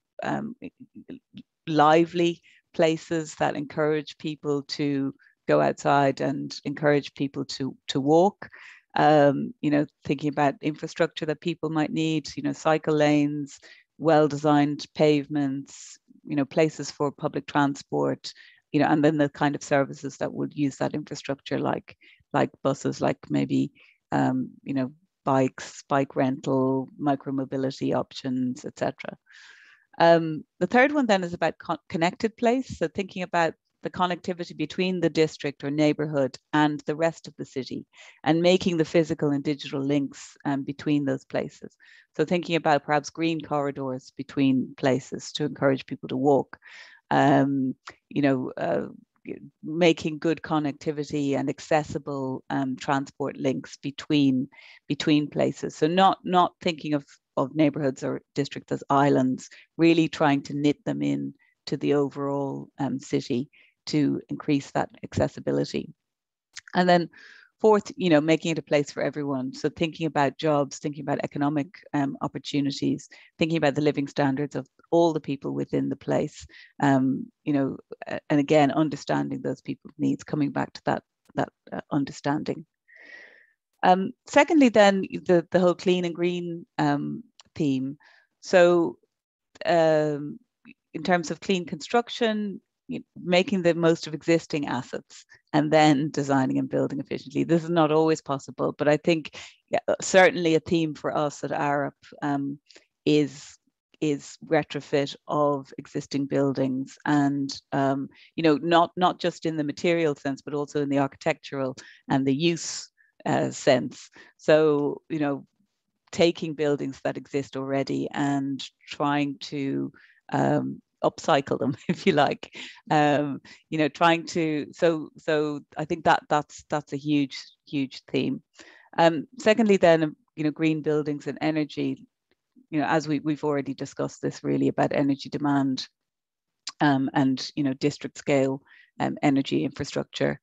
lively places that encourage people to go outside and encourage people to walk. You know, thinking about infrastructure that people might need, you know, cycle lanes, well-designed pavements, you know, places for public transport, you know, and then the kind of services that would use that infrastructure, like buses, like maybe, you know, bike rental, micro-mobility options, etc. The third one then is about connected place. So thinking about the connectivity between the district or neighborhood and the rest of the city, and making the physical and digital links between those places. So thinking about perhaps green corridors between places to encourage people to walk, you know, making good connectivity and accessible transport links between places. So not thinking of neighborhoods or districts as islands, really trying to knit them in to the overall city to increase that accessibility. And then fourth, you know, making it a place for everyone. So thinking about jobs, thinking about economic opportunities, thinking about the living standards of all the people within the place, you know, and again, understanding those people's needs, coming back to that understanding. Secondly, then the whole clean and green theme. So in terms of clean construction, making the most of existing assets and then designing and building efficiently. This is not always possible, but I think certainly a theme for us at Arup is retrofit of existing buildings, and you know, not just in the material sense, but also in the architectural and the use sense. So, you know, taking buildings that exist already and trying to upcycle them, if you like, you know, trying to, so I think that's a huge theme. Secondly, then, you know, green buildings and energy, you know, as we've already discussed this, really about energy demand and, you know, district scale energy infrastructure.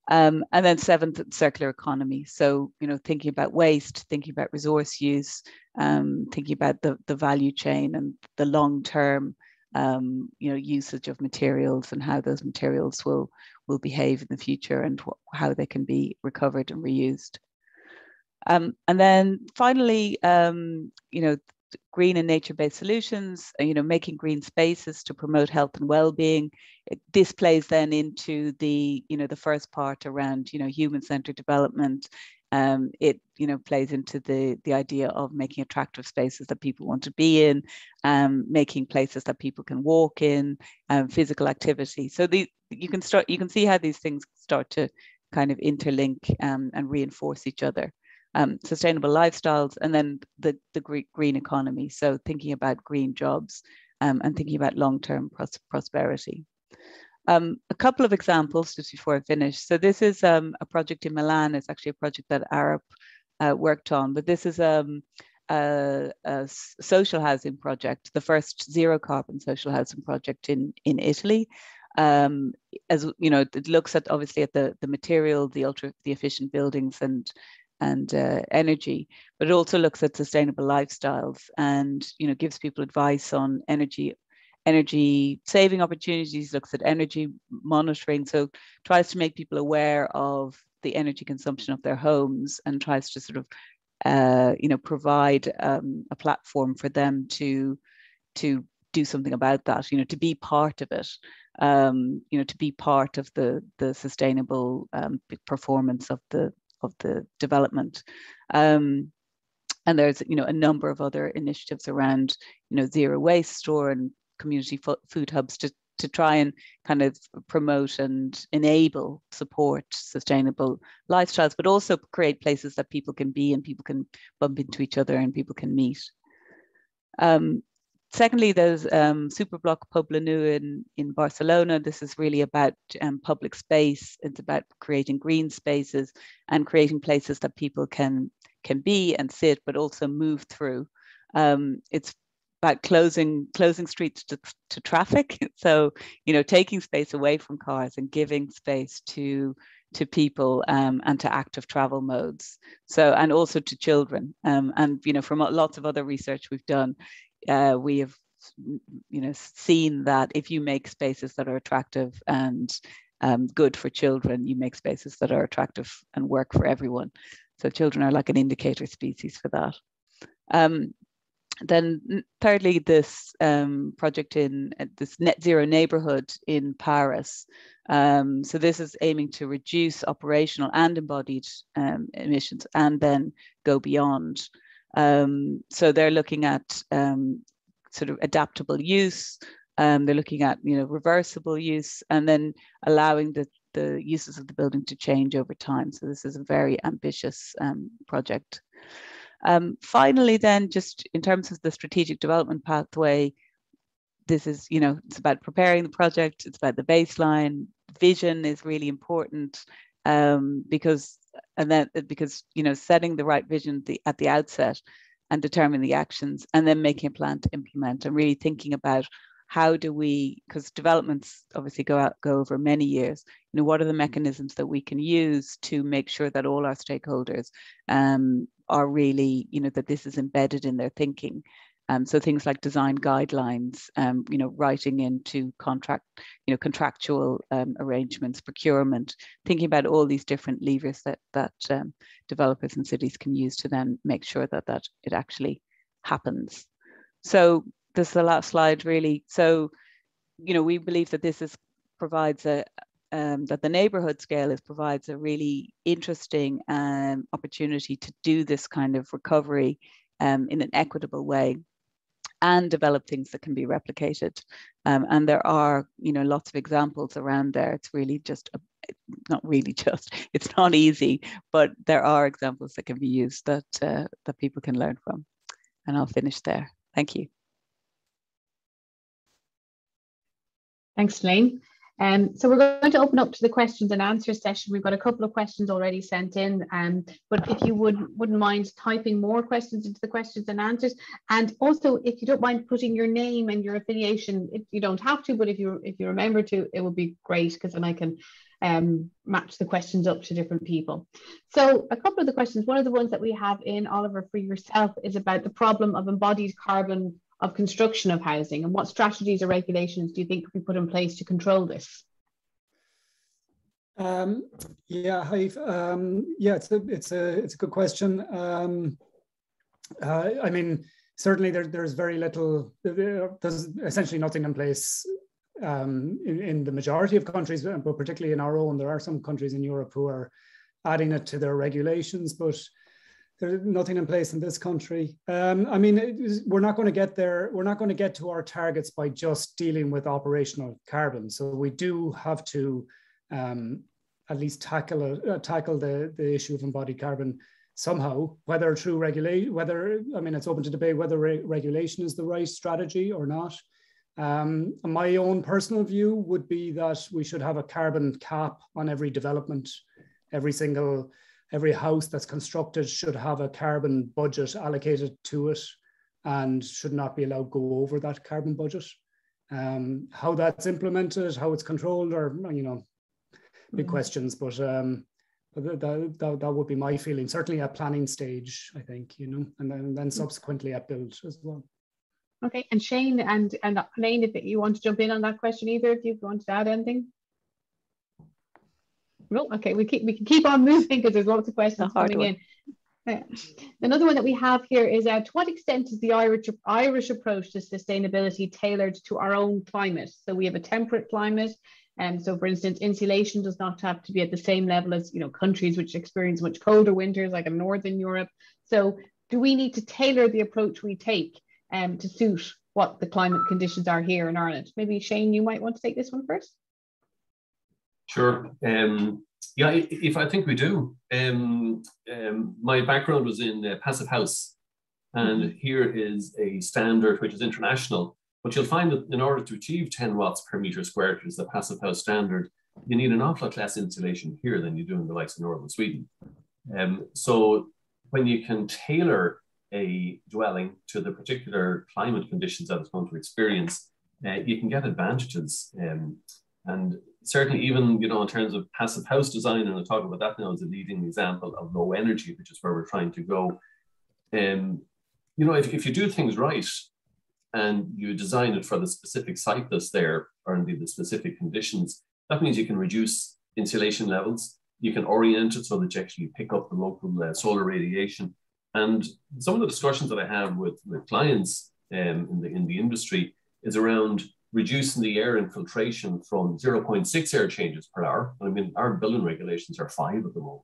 And then seventh, circular economy. So, you know, thinking about waste, thinking about resource use, thinking about the value chain and the long-term, you know, usage of materials and how those materials will behave in the future and how they can be recovered and reused. And then finally, you know, green and nature-based solutions, you know, making green spaces to promote health and well-being. This plays then into the, you know, the first part around, you know, human-centered development. It, you know, plays into the idea of making attractive spaces that people want to be in, making places that people can walk in, physical activity. So you can see how these things start to kind of interlink and reinforce each other. Sustainable lifestyles, and then the green economy. So thinking about green jobs and thinking about long-term prosperity. A couple of examples just before I finish. So this is a project in Milan. It's actually a project that Arup worked on, but this is a social housing project, the first zero carbon social housing project in Italy. As you know, it looks at obviously at the material, the efficient buildings and energy, but it also looks at sustainable lifestyles and, you know, gives people advice on energy saving opportunities, looks at energy monitoring, so tries to make people aware of the energy consumption of their homes and tries to sort of you know, provide a platform for them to do something about that, you know, to be part of it. to be part of the sustainable performance of the development. And there's a number of other initiatives around zero waste store and community food hubs to try and kind of promote and enable, support sustainable lifestyles, but also create places that people can be and people can bump into each other and people can meet. Secondly, there's Superblock Poblenou in Barcelona. This is really about public space. It's about creating green spaces and creating places that people can be and sit, but also move through. It's about closing streets to traffic. So, taking space away from cars and giving space to people and to active travel modes. So, and also to children. And from lots of other research we've done, we have seen that if you make spaces that are attractive and good for children, you make spaces that are attractive and work for everyone. So children are like an indicator species for that. Then thirdly, this project in this net zero neighborhood in Paris. So this is aiming to reduce operational and embodied emissions and then go beyond. So they're looking at sort of adaptable use. They're looking at reversible use, and then allowing the uses of the building to change over time. So this is a very ambitious project. Finally, then, just in terms of the strategic development pathway, this is, it's about preparing the project. It's about the baseline. Vision is really important because setting the right vision at the outset and determine the actions, and then making a plan to implement, and really thinking about how do we, because developments obviously go over many years, what are the mechanisms that we can use to make sure that all our stakeholders are really, that this is embedded in their thinking. So things like design guidelines, writing into contractual arrangements, procurement, thinking about all these different levers that developers and cities can use to then make sure that it actually happens. So this is the last slide, really. So, we believe that this provides that the neighborhood scale provides a really interesting opportunity to do this kind of recovery in an equitable way, and develop things that can be replicated. And there are, lots of examples around there. It's really it's not easy, but there are examples that can be used that people can learn from. And I'll finish there. Thank you. Thanks, Léan. So we're going to open up to the questions and answers session. We've got a couple of questions already sent in, but if you wouldn't mind typing more questions into the questions and answers, and also if you don't mind putting your name and your affiliation, you don't have to, but if you remember to, it would be great, because then I can match the questions up to different people. So a couple of the questions, one of the ones that we have in, Oliver, for yourself, is about the problem of embodied carbon of construction of housing, and what strategies or regulations do you think could be put in place to control this? Yeah, it's a good question. I mean, certainly there's very little. There's essentially nothing in place in the majority of countries, but particularly in our own. There are some countries in Europe who are adding it to their regulations, but there's nothing in place in this country. I mean, we're not going to get there. We're not going to get to our targets by just dealing with operational carbon. So we do have to at least tackle the issue of embodied carbon somehow, whether through regulation, it's open to debate whether regulation is the right strategy or not. My own personal view would be that we should have a carbon cap on every development. Every house that's constructed should have a carbon budget allocated to it and should not be allowed to go over that carbon budget. How that's implemented, how it's controlled, or big questions, but that would be my feeling. Certainly at planning stage, I think, and then subsequently at build as well. Okay, and Shane and Léan, if you want to jump in on that question, either if you want to add anything. No, okay, we can keep on moving because there's lots of questions coming in. Another one that we have here is to what extent is the Irish approach to sustainability tailored to our own climate? So we have a temperate climate, and so for instance, insulation does not have to be at the same level as countries which experience much colder winters, like in Northern Europe. So do we need to tailor the approach we take to suit what the climate conditions are here in Ireland? Maybe Shane, you might want to take this one first. Sure. Yeah, if I think we do. My background was in Passive House, and here is a standard which is international. But you'll find that in order to achieve 10 watts per meter squared, which is the Passive House standard, you need an awful lot less insulation here than you do in the likes of northern Sweden. So when you can tailor a dwelling to the particular climate conditions that it's going to experience, you can get advantages. And certainly even, in terms of passive house design, and I'll talk about that now as a leading example of low energy, which is where we're trying to go. If you do things right and you design it for the specific site that's there, or indeed the specific conditions, that means you can reduce insulation levels. You can orient it so that you actually pick up the local solar radiation. And some of the discussions that I have with clients in the industry is around reducing the air infiltration from 0.6 air changes per hour. I mean, our building regulations are 5 at the moment.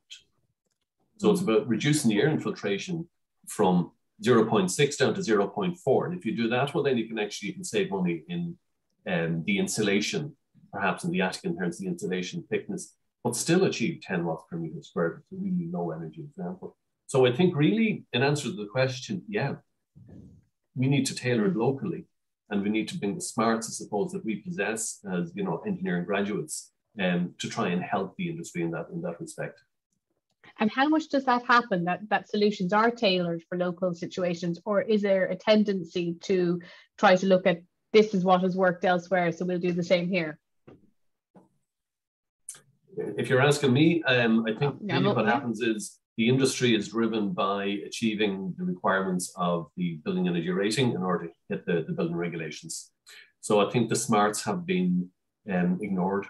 So it's about reducing the air infiltration from 0.6 down to 0.4. And if you do that, well, then you can save money in the insulation, perhaps in the attic in terms of the insulation thickness, but still achieve 10 watts per meter squared. It's a really low energy example. So I think really, in answer to the question, yeah, we need to tailor it locally, and we need to bring the smarts, I suppose, that we possess as engineering graduates, to try and help the industry in that respect. And how much does that happen? That solutions are tailored for local situations, or is there a tendency to try to look at this is what has worked elsewhere, so we'll do the same here? If you're asking me, I think really what happens is the industry is driven by achieving the requirements of the building energy rating in order to hit the building regulations. So I think the smarts have been ignored.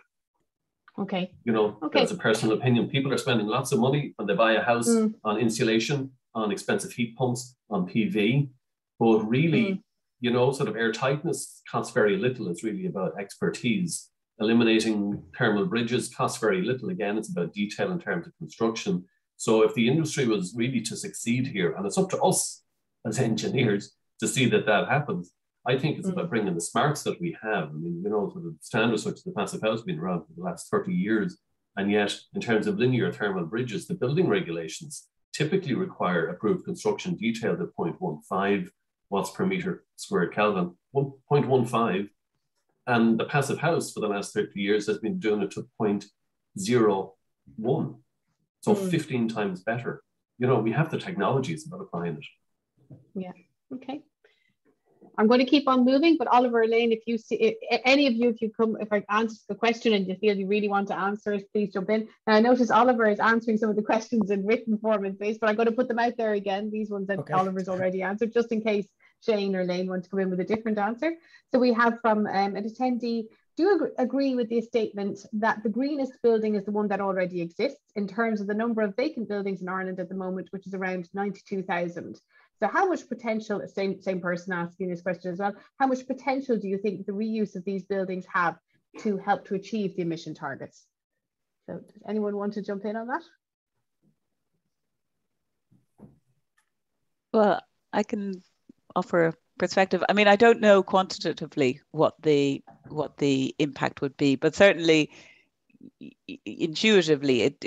Okay. That's a personal opinion. People are spending lots of money when they buy a house on insulation, on expensive heat pumps, on PV. But really, sort of air tightness costs very little. It's really about expertise. Eliminating thermal bridges costs very little. Again, it's about detail in terms of construction. So if the industry was really to succeed here, and it's up to us as engineers to see that happens, I think it's about bringing the smarts that we have. I mean, sort of standards such as the passive house been around for the last 30 years. And yet, in terms of linear thermal bridges, the building regulations typically require approved construction detailed at 0.15 watts per meter squared Kelvin, 0.15. And the passive house for the last 30 years has been doing it to 0.01. So 15 times better. We have the technologies about applying it. Yeah, okay. I'm going to keep on moving, but Oliver, Léan, if you see, if I answer the question and you feel you really want to answer it, please jump in. And I notice Oliver is answering some of the questions in written form in place, but I'm going to put them out there again, these ones that Oliver's already answered, just in case Shane or Léan want to come in with a different answer. So we have from an attendee, do you agree with the statement that the greenest building is the one that already exists in terms of the number of vacant buildings in Ireland at the moment, which is around 92,000? So how much potential, same person asking this question as well, how much potential do you think the reuse of these buildings have to help to achieve the emission targets? So does anyone want to jump in on that? Well, I can offer a perspective. I mean, I don't know quantitatively what the impact would be, but certainly intuitively it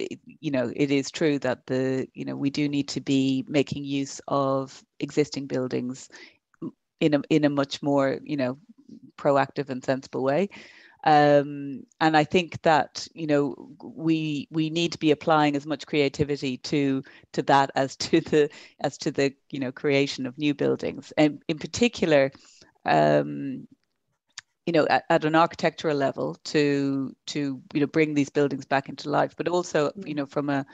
is true that we do need to be making use of existing buildings in a much more proactive and sensible way, and I think that we need to be applying as much creativity to that as to the creation of new buildings, and in particular at an architectural level to bring these buildings back into life, but also from a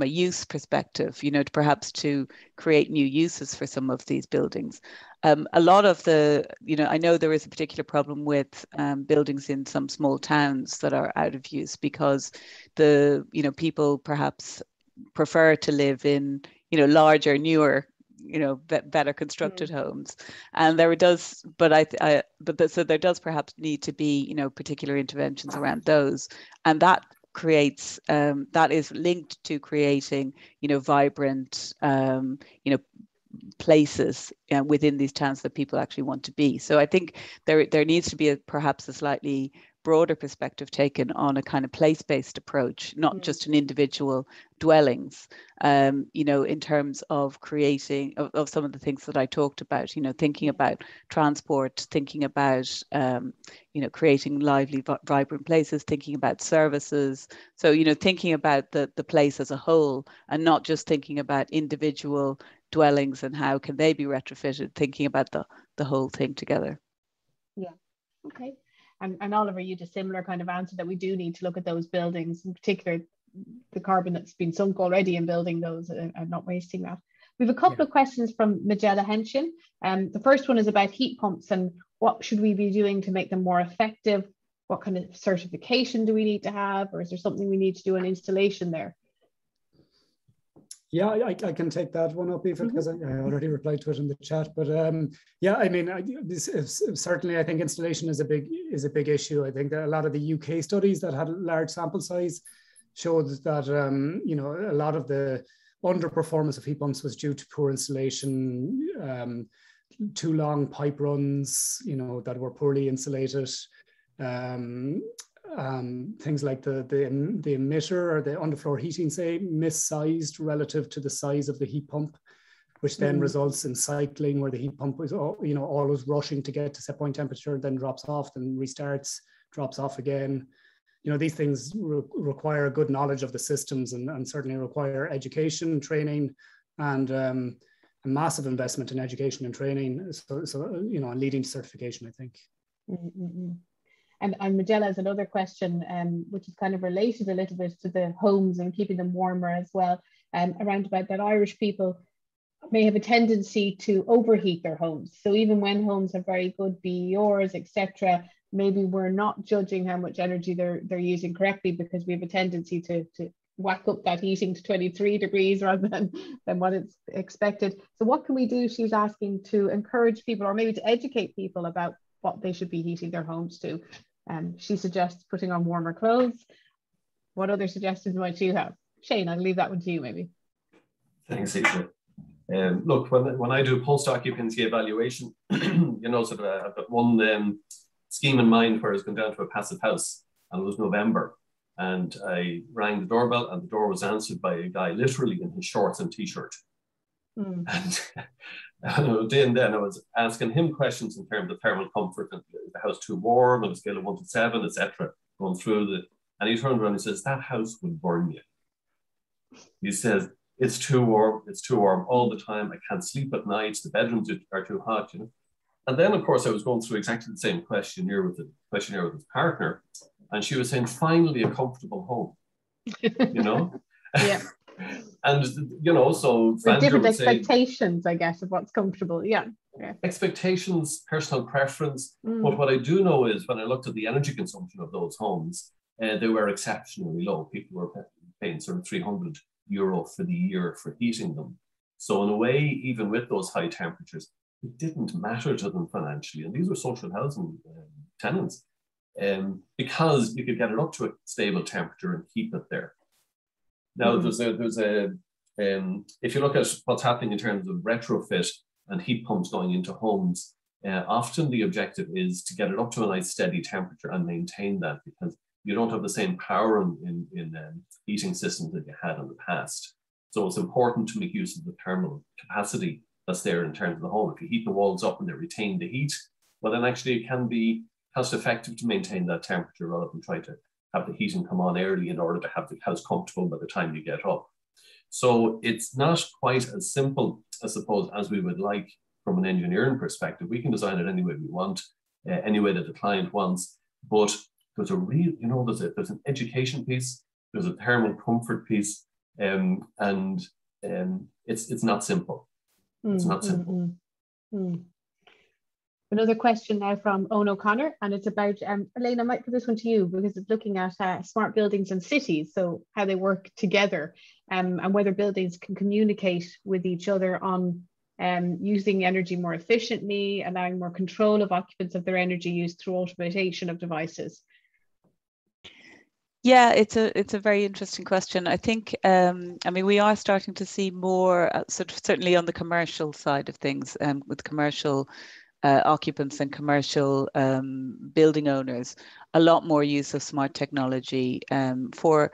use perspective, perhaps to create new uses for some of these buildings. A lot of the I know there is a particular problem with buildings in some small towns that are out of use because the people perhaps prefer to live in you know, larger, newer, you know, better constructed homes. And there does, so there does perhaps need to be, you know, particular interventions around those, and that creates that is linked to creating, you know, vibrant, you know, places within these towns that people actually want to be. So I think there needs to be perhaps a slightly broader perspective taken on a kind of place-based approach, not just in individual dwellings, you know, in terms of creating of some of the things that I talked about, you know, thinking about transport, thinking about, you know, creating lively, vibrant places, thinking about services. So, you know, thinking about the place as a whole, and not just thinking about individual dwellings and how can they be retrofitted, thinking about the whole thing together. Yeah, okay. And Oliver, you had a similar kind of answer, that we do need to look at those buildings, in particular the carbon that's been sunk already in building those, and not wasting that. We have a couple of questions from Magella Henshin. The first one is about heat pumps and what should we be doing to make them more effective? What kind of certification do we need to have, or is there something we need to do in installation there? Yeah, I can take that one up, Aoife, because I already replied to it in the chat. But yeah, I mean, certainly I think installation is a big issue. I think that a lot of the UK studies that had a large sample size showed that you know, a lot of the underperformance of heat pumps was due to poor installation, too long pipe runs, you know, that were poorly insulated. Things like the emitter or the underfloor heating, say, missized relative to the size of the heat pump, which then results in cycling, where the heat pump is, you know, always rushing to get to set point temperature, then drops off, then restarts, drops off again. You know, these things require a good knowledge of the systems, and certainly require education, training, and a massive investment in education and training. So you know, leading to certification, I think. And Magella has another question, which is kind of related a little bit to the homes and keeping them warmer as well, around about that Irish people may have a tendency to overheat their homes. So even when homes have very good BERs, etc., maybe we're not judging how much energy they're using correctly, because we have a tendency to whack up that heating to 23 degrees rather than what it's expected. So what can we do, she's asking, to encourage people, or maybe to educate people about what they should be heating their homes to? She suggests putting on warmer clothes. What other suggestions might you have? Shane, I'll leave that one to you, maybe. Thanks, Aoife. Look, when I do post-occupancy evaluation, you know, sort of I've got one scheme in mind where I was going down to a passive house, and it was November, and I rang the doorbell, and the door was answered by a guy literally in his shorts and t-shirt. And then I was asking him questions in terms of thermal comfort, and is the house too warm on a scale of 1 to 7, etc. Going through and he turned around and he says, that house would burn you. He says, it's too warm all the time. I can't sleep at night. The bedrooms are too hot, you know. And then, of course, I was going through exactly the same questionnaire with his partner, and she was saying, finally a comfortable home, you know. Yeah. And, you know, so there's different expectations, I guess, of what's comfortable. Yeah. Expectations, personal preference. But what I do know is when I looked at the energy consumption of those homes, they were exceptionally low. People were paying sort of €300 for the year for heating them. So in a way, even with those high temperatures, it didn't matter to them financially. And these were social housing tenants, because you could get it up to a stable temperature and keep it there. Now, there's a if you look at what's happening in terms of retrofit and heat pumps going into homes, often the objective is to get it up to a nice steady temperature and maintain that, because you don't have the same power in heating systems that you had in the past. So it's important to make use of the thermal capacity that's there in terms of the home. If you heat the walls up and they retain the heat, well, then actually it can be cost effective to maintain that temperature rather than try to have the heating come on early in order to have the house comfortable by the time you get up. So it's not quite as simple, I suppose, as we would like from an engineering perspective. We can design it any way we want, any way that the client wants, but there's a real, you know, there's an education piece, there's a thermal comfort piece, and it's not simple. It's not simple. Another question now from Owen O'Connor, and it's about, Elaine, I might put this one to you because it's looking at smart buildings and cities, so how they work together, and whether buildings can communicate with each other on using energy more efficiently, allowing more control of occupants of their energy use through automation of devices. Yeah, it's a very interesting question. I think, I mean, we are starting to see more, sort of certainly on the commercial side of things, with commercial occupants and commercial building owners, a lot more use of smart technology for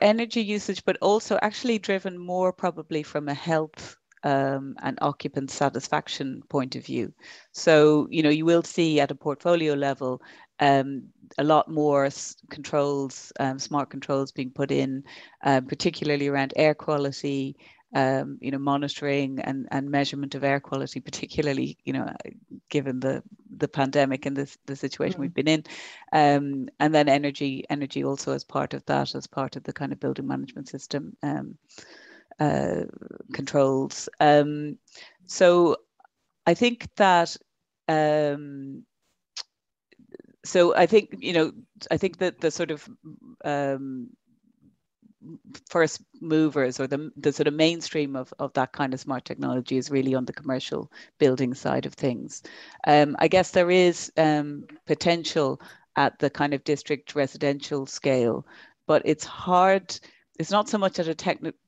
energy usage, but also actually driven more probably from a health and occupant satisfaction point of view. So, you know, you will see at a portfolio level a lot more controls, smart controls being put in, particularly around air quality, you know, monitoring and measurement of air quality, particularly, you know, given the pandemic and the situation we've been in, and then energy also as part of that, as part of the kind of building management system controls. So I think that so I think, you know, I think that the sort of first movers or the sort of mainstream of that kind of smart technology is really on the commercial building side of things. I guess there is potential at the kind of district residential scale, but it's hard. It's not so much at a technology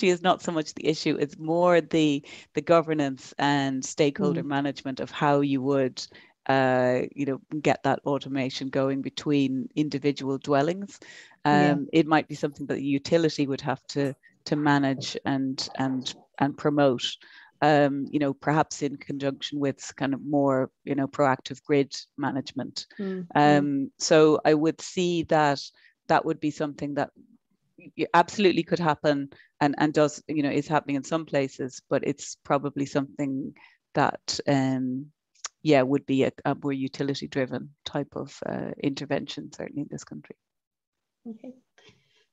is not so much the issue. It's more the governance and stakeholder management of how you would you know, get that automation going between individual dwellings. It might be something that the utility would have to manage and promote, you know, perhaps in conjunction with kind of more, you know, proactive grid management. So I would see that would be something that absolutely could happen and does, you know, is happening in some places, but it's probably something that yeah, would be a more utility-driven type of intervention, certainly in this country. Okay.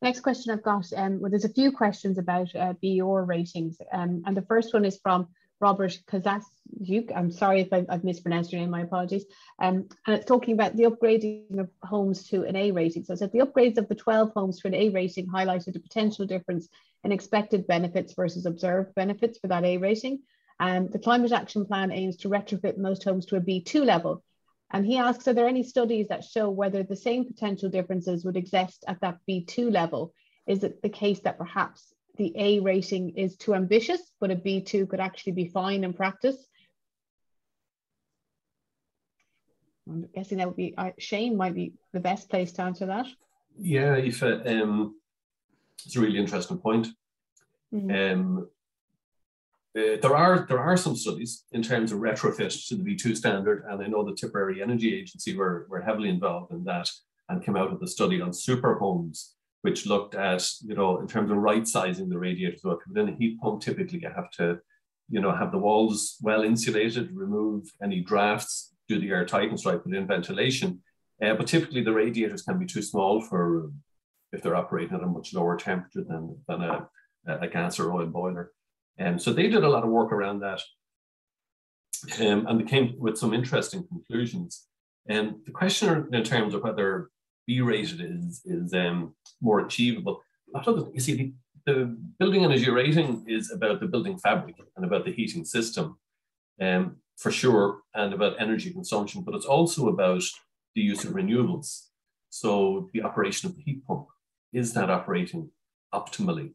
Next question I've got, well, there's a few questions about BER ratings, and the first one is from Robert Kazasjuk. I'm sorry if I've mispronounced your name, my apologies. And it's talking about the upgrading of homes to an A rating. So it said the upgrades of the 12 homes to an A rating highlighted a potential difference in expected benefits versus observed benefits for that A rating. The Climate Action Plan aims to retrofit most homes to a B2 level. And he asks, are there any studies that show whether the same potential differences would exist at that B2 level? Is it the case that perhaps the A rating is too ambitious, but a B2 could actually be fine in practice? I'm guessing that would be, Shane might be the best place to answer that. Yeah, Aoife, it's a really interesting point. There are some studies in terms of retrofit to the B2 standard, and I know the Tipperary Energy Agency were heavily involved in that and came out with a study on super homes, which looked at, you know, in terms of right sizing the radiators. So if you're within a heat pump, typically you have to, you know, have the walls well insulated, remove any drafts, do the air tightness right, put in ventilation. But typically the radiators can be too small for a room if they're operating at a much lower temperature than a gas or oil boiler. So they did a lot of work around that, and they came with some interesting conclusions. And the question in terms of whether B rated is more achievable, you see, the building energy rating is about the building fabric and about the heating system, for sure, and about energy consumption, but it's also about the use of renewables. So the operation of the heat pump, is that operating optimally?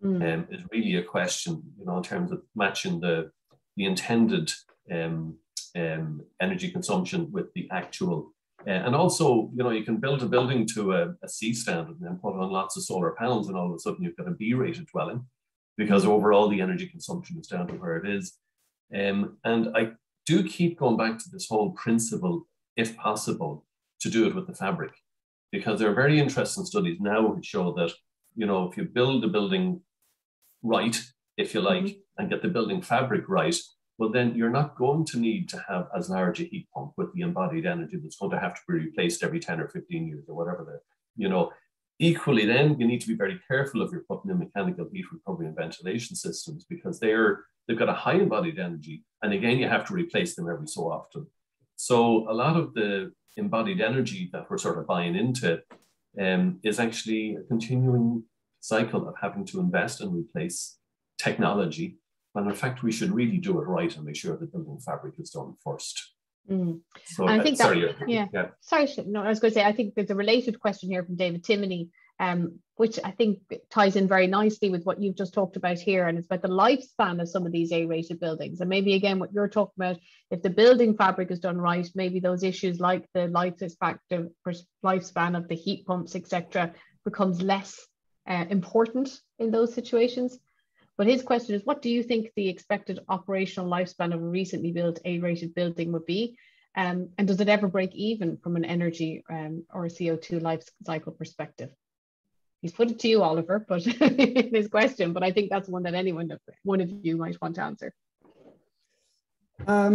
Is really a question, you know, in terms of matching the intended energy consumption with the actual. And also, you know, you can build a building to a C standard and then put on lots of solar panels, and all of a sudden you've got a B rated dwelling because overall the energy consumption is down to where it is. And I do keep going back to this whole principle, if possible, to do it with the fabric, because there are very interesting studies now which show that, you know, if you build a building right, if you like, and get the building fabric right, well, then you're not going to need to have as large a heat pump with the embodied energy that's going to have to be replaced every 10 or 15 years or whatever. You know, equally then you need to be very careful if you're putting in mechanical heat recovery and ventilation systems, because they've got a high embodied energy And again, you have to replace them every so often. So a lot of the embodied energy that we're sort of buying into is actually a continuing cycle of having to invest and replace technology. And in fact, we should really do it right and make sure the building fabric is done first. So I think sorry, sorry, no, I was going to say, I think there's a related question here from David Timoney, which I think ties in very nicely with what you've just talked about here, and it's about the lifespan of some of these A-rated buildings. And maybe again, what you're talking about, if the building fabric is done right, maybe those issues like the lifespan of the heat pumps, etc., becomes less important in those situations. But his question is, what do you think the expected operational lifespan of a recently built A-rated building would be? And does it ever break even from an energy or a CO2 life cycle perspective? He's put it to you, Oliver, but in his question, but I think that's one that one of you might want to answer. I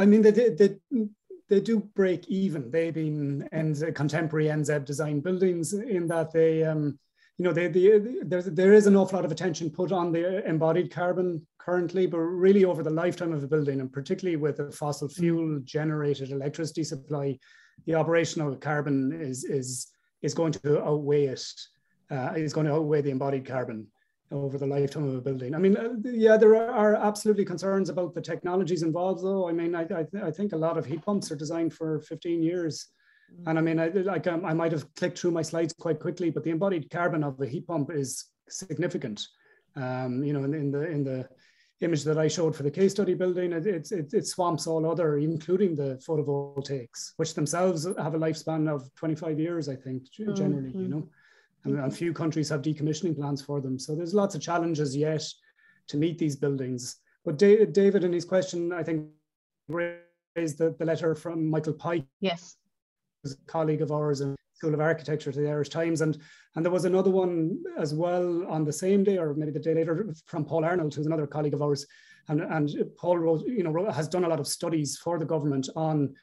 mean, they do break even. They've been contemporary NZ design buildings in that they, you know, there is an awful lot of attention put on the embodied carbon currently, but really over the lifetime of a building, and particularly with a fossil fuel generated electricity supply, the operational carbon is going to outweigh it. Is going to outweigh the embodied carbon over the lifetime of a building. I mean, yeah, there are absolutely concerns about the technologies involved, though. I mean, I think a lot of heat pumps are designed for 15 years. And I mean, I might have clicked through my slides quite quickly, but the embodied carbon of the heat pump is significant. You know, in the image that I showed for the case study building, it swamps all other, including the photovoltaics, which themselves have a lifespan of 25 years, I think, generally, you know. And a few countries have decommissioning plans for them. So there's lots of challenges yet to meet these buildings. But David, in his question, I think, raised the letter from Michael Pike. Yes. A colleague of ours in School of Architecture to the Irish Times. And there was another one as well on the same day, or maybe the day later, from Paul Arnold, who's another colleague of ours. And Paul wrote, you know, has done a lot of studies for the government on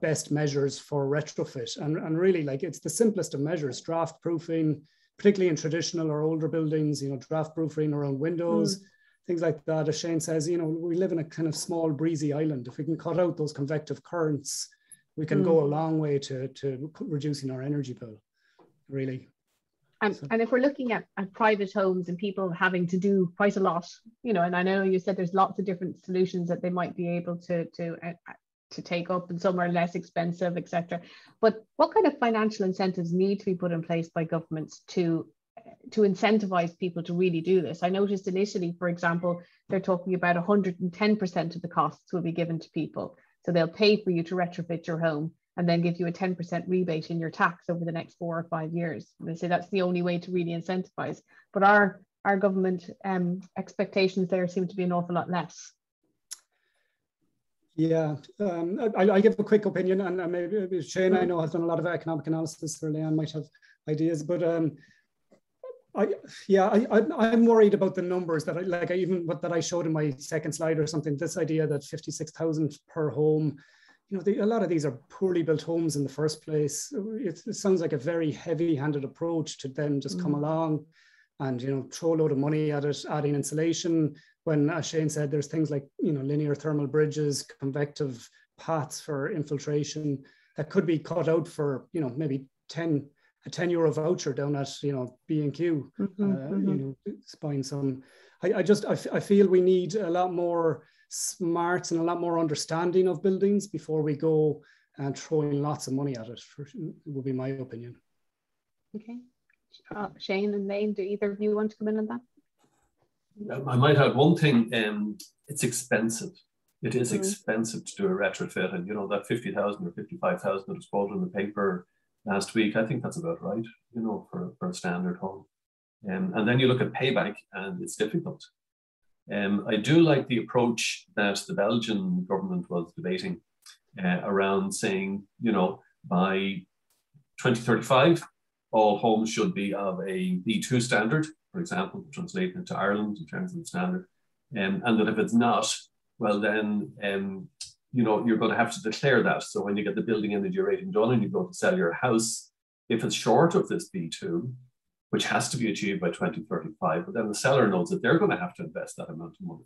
best measures for retrofit. And really, like, it's the simplest of measures, draft proofing, particularly in traditional or older buildings, you know, draft proofing around windows, things like that. As Shane says, you know, we live in a kind of small breezy island. If we can cut out those convective currents, we can go a long way to reducing our energy bill, really. And if we're looking at private homes and people having to do quite a lot, you know, and I know you said there's lots of different solutions that they might be able to take up, and some are less expensive, etc. But what kind of financial incentives need to be put in place by governments to incentivize people to really do this? I noticed initially, for example, they're talking about 110% of the costs will be given to people. So they'll pay for you to retrofit your home and then give you a 10% rebate in your tax over the next 4 or 5 years. And they say that's the only way to really incentivize. But our government expectations there seem to be an awful lot less. Yeah, I'll give a quick opinion, and maybe Shane, I know, has done a lot of economic analysis, or Léan might have ideas, but I'm worried about the numbers that that I showed in my second slide or something. This idea that 56,000 per home, you know, a lot of these are poorly built homes in the first place. It sounds like a very heavy-handed approach to then just come along and, you know, throw a load of money at it, adding insulation, when, as Shane said, there's things like, you know, linear thermal bridges, convective paths for infiltration that could be cut out for, you know, maybe a 10 euro voucher down at, you know, B&Q, you know, buying some. I feel we need a lot more smarts and a lot more understanding of buildings before we go and throwing lots of money at it, would be my opinion. Okay. Shane and Léan, do either of you want to come in on that? I might add one thing. It's expensive. It is expensive to do a retrofit, and you know that 50,000 or 55,000 that was quoted in the paper last week. I think that's about right. You know, for a standard home, and then you look at payback, and it's difficult. I do like the approach that the Belgian government was debating around saying, you know, by 2035, all homes should be of a B2 standard, for example, translated into Ireland in terms of the standard. And that if it's not, well, then, you know, you're going to have to declare that. So when you get the building energy rating done and you go to sell your house, if it's short of this B2, which has to be achieved by 2035, but then the seller knows that they're going to have to invest that amount of money.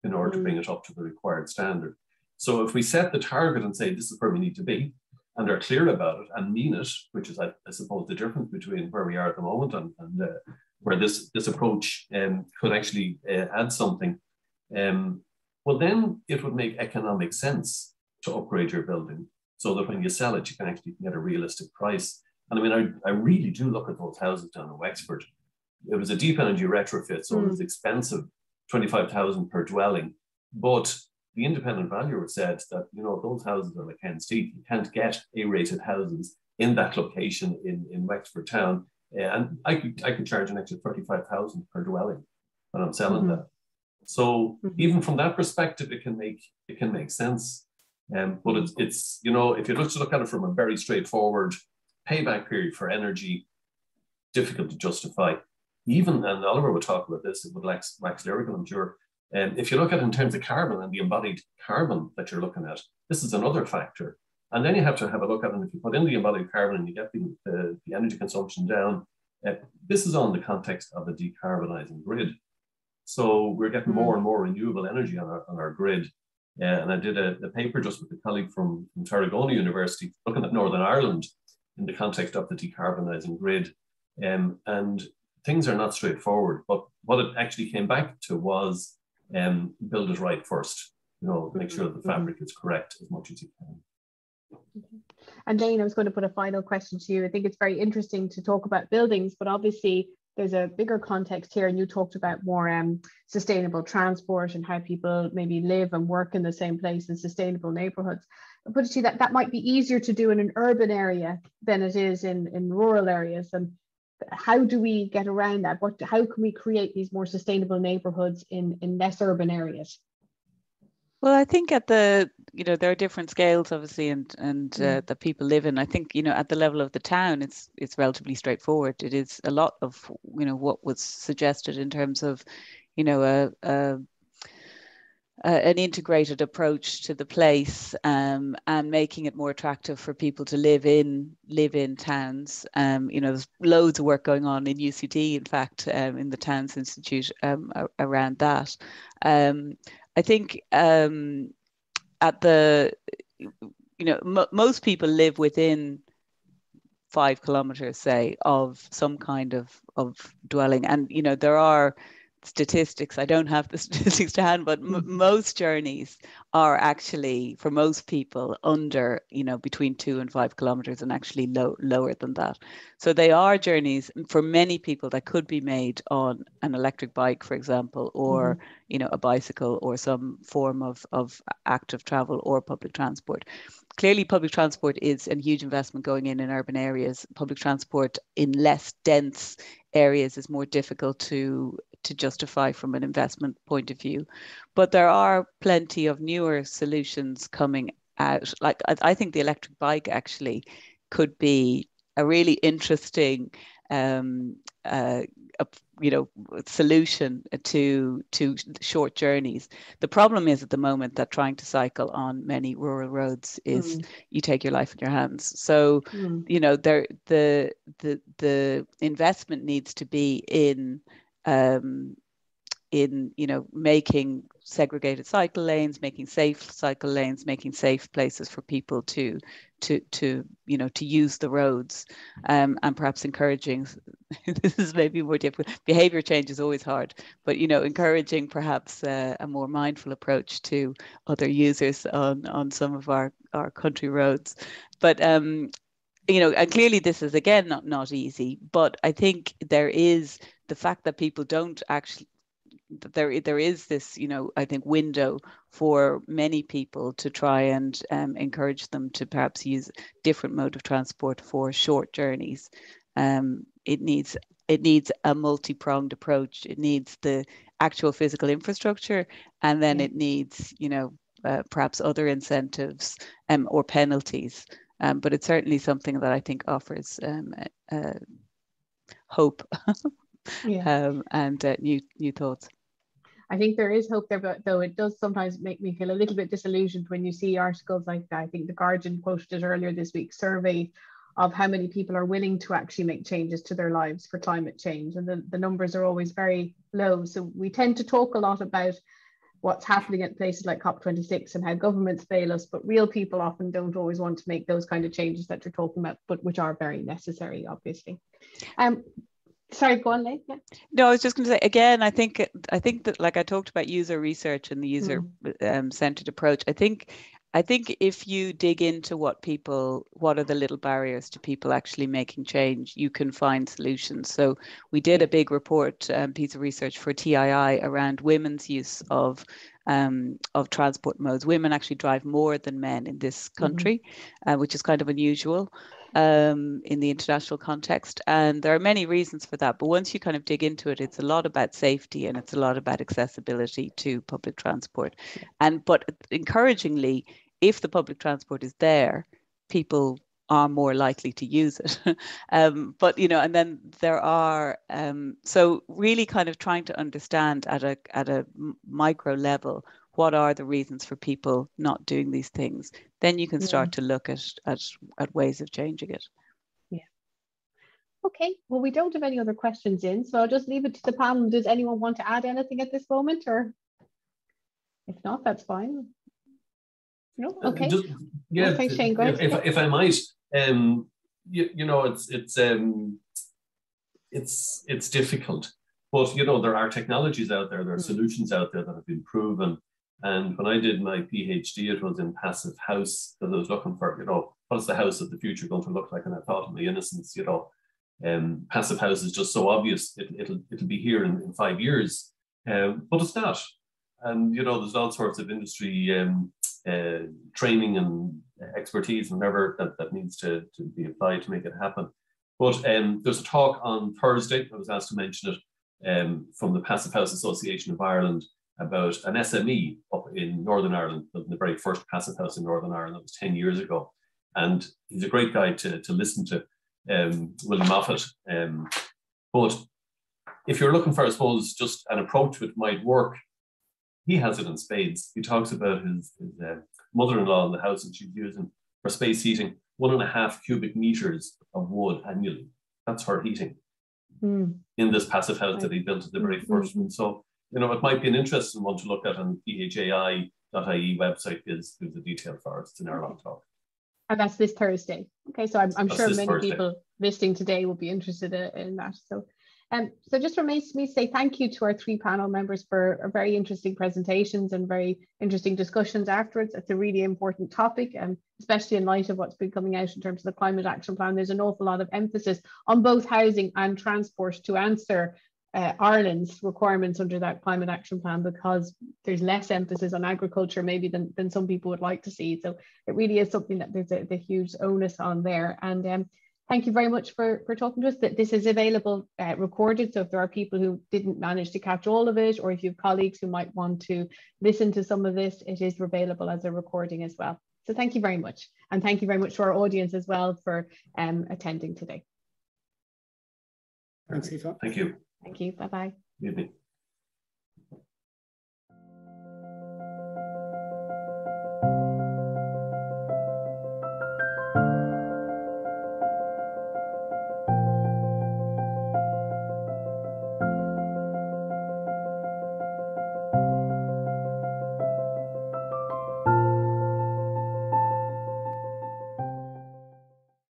in order to bring it up to the required standard. So if we set the target and say, this is where we need to be, and are clear about it and mean it, which is, I suppose, the difference between where we are at the moment and where this approach could actually add something, well, then it would make economic sense to upgrade your building so that when you sell it, you can actually get a realistic price. And I mean, I really do look at those houses down in Wexford. It was a deep energy retrofit, so it was expensive, 25,000 per dwelling. But the independent valuer said that, you know, those houses are like hen's teeth. You can't get A-rated houses in that location in Wexford town. And I could charge an extra 35,000 per dwelling when I'm selling that. So even from that perspective, it can make sense. But it's, you know, if you look at it from a very straightforward payback period for energy, difficult to justify. Even, and Oliver will talk about this with wax lyrical, I'm sure. If you look at it in terms of carbon and the embodied carbon that you're looking at, this is another factor. And then you have to have a look at it. And if you put in the embodied carbon and you get the energy consumption down, this is on the context of a decarbonising grid. So we're getting more and more renewable energy on our grid. And I did a paper just with a colleague from Tarragona University looking at Northern Ireland in the context of the decarbonising grid. And things are not straightforward, but what it actually came back to was build it right first. You know, make sure that the fabric is correct as much as you can. And Léan, I was going to put a final question to you. I think it's very interesting to talk about buildings, but obviously there's a bigger context here, and you talked about more sustainable transport and how people maybe live and work in the same place in sustainable neighbourhoods. But you see that might be easier to do in an urban area than it is in rural areas. And how do we get around that? How can we create these more sustainable neighbourhoods in less urban areas? Well, I think at the, you know, there are different scales, obviously, and that people live in. I think, you know, at the level of the town, it's relatively straightforward. It is a lot of, you know, what was suggested in terms of, you know, an integrated approach to the place, and making it more attractive for people to live in towns. You know, there's loads of work going on in UCD, in fact, in the Towns Institute around that. I think at the, you know, most people live within 5 kilometers, say, of some kind of dwelling. And, you know, there are statistics, I don't have the statistics to hand, but most journeys are actually, for most people, under, you know, between 2 and 5 kilometers, and actually lower than that. So they are journeys for many people that could be made on an electric bike, for example, or you know, a bicycle, or some form of active travel, or public transport. Clearly, public transport is a huge investment going in urban areas. Public transport in less dense areas is more difficult to justify from an investment point of view. But there are plenty of newer solutions coming out. Like, I think the electric bike actually could be a really interesting you know, solution to short journees. The problem is at the moment that trying to cycle on many rural roads is you take your life in your hands. So you know, the investment needs to be in you know, making segregated cycle lanes, making safe cycle lanes, making safe places for people to you know, to use the roads, and perhaps encouraging, this is maybe more difficult, behavior change is always hard, but, you know, encouraging perhaps a more mindful approach to other users on some of our country roads. But you know, and clearly this is, again, not easy, but I think there is the fact that people don't actually, there is this, you know, I think, window for many people to try and encourage them to perhaps use different mode of transport for short journeys. It needs a multi-pronged approach. It needs the actual physical infrastructure, and then it needs, you know, perhaps other incentives or penalties. But it's certainly something that I think offers hope and new thoughts. I think there is hope there, but though it does sometimes make me feel a little bit disillusioned when you see articles like that. I think The Guardian posted earlier this week survey of how many people are willing to actually make changes to their lives for climate change, and the numbers are always very low. So we tend to talk a lot about what's happening at places like COP26 and how governments fail us, but real people often don't always want to make those kind of changes that you're talking about, but which are very necessary, obviously. Sorry, go on, Léan. Yeah. No, I was just going to say, again, I think that, like I talked about user research and the user centered approach, I think if you dig into what are the little barriers to people actually making change, you can find solutions. So we did a big report, piece of research for TII around women's use of transport modes. Women actually drive more than men in this country, which is kind of unusual in the international context. And there are many reasons for that. But once you kind of dig into it, it's a lot about safety and it's a lot about accessibility to public transport. But encouragingly, if the public transport is there, people are more likely to use it. But, and then there are, so really kind of trying to understand at a micro level, what are the reasons for people not doing these things? Then you can start to look at ways of changing it. Yeah. Okay, well, we don't have any other questions in, so I'll just leave it to the panel. Does anyone want to add anything at this moment, or if not, that's fine. No, okay. Thanks, Shane. Go ahead. If I might, it's difficult, but there are technologies out there, there are solutions out there that have been proven. And when I did my PhD, it was in passive house, because I was looking for, what's the house of the future going to look like? And I thought in my innocence, passive house is just so obvious. It'll be here in 5 years, but it's not. And there's all sorts of industry training and expertise and whatever that needs to be applied to make it happen. But there's a talk on Thursday, I was asked to mention it, from the Passive House Association of Ireland, about an SME up in Northern Ireland, the very first passive house in Northern Ireland. That was 10 years ago. And he's a great guy to listen to, William Moffat. But if you're looking for, I suppose, just an approach which might work, he has it in spades. He talks about his mother-in-law in the house that she's using for space heating, 1.5 cubic meters of wood annually. That's her heating in this passive house that he built at the very first one. So, it might be an interesting one to look at, on the EGA.ie website gives the detail for it. It's an hour-long talk. And that's this Thursday. Okay, so I'm sure many people listening today will be interested in that. So just remains me to say thank you to our 3 panel members for very interesting presentations and very interesting discussions afterwards. It's a really important topic, and especially in light of what's been coming out in terms of the Climate Action Plan. There's an awful lot of emphasis on both housing and transport to answer Ireland's requirements under that Climate Action Plan, because there's less emphasis on agriculture maybe than some people would like to see. So it really is something that there's a huge onus on there. And thank you very much for talking to us. That this is available recorded, so if there are people who didn't manage to catch all of it, or if you have colleagues who might want to listen to some of this, it is available as a recording as well. So thank you very much, and thank you very much to our audience as well for attending today. Thanks, Aoife. Thank you. Thank you. Bye-bye. Good evening.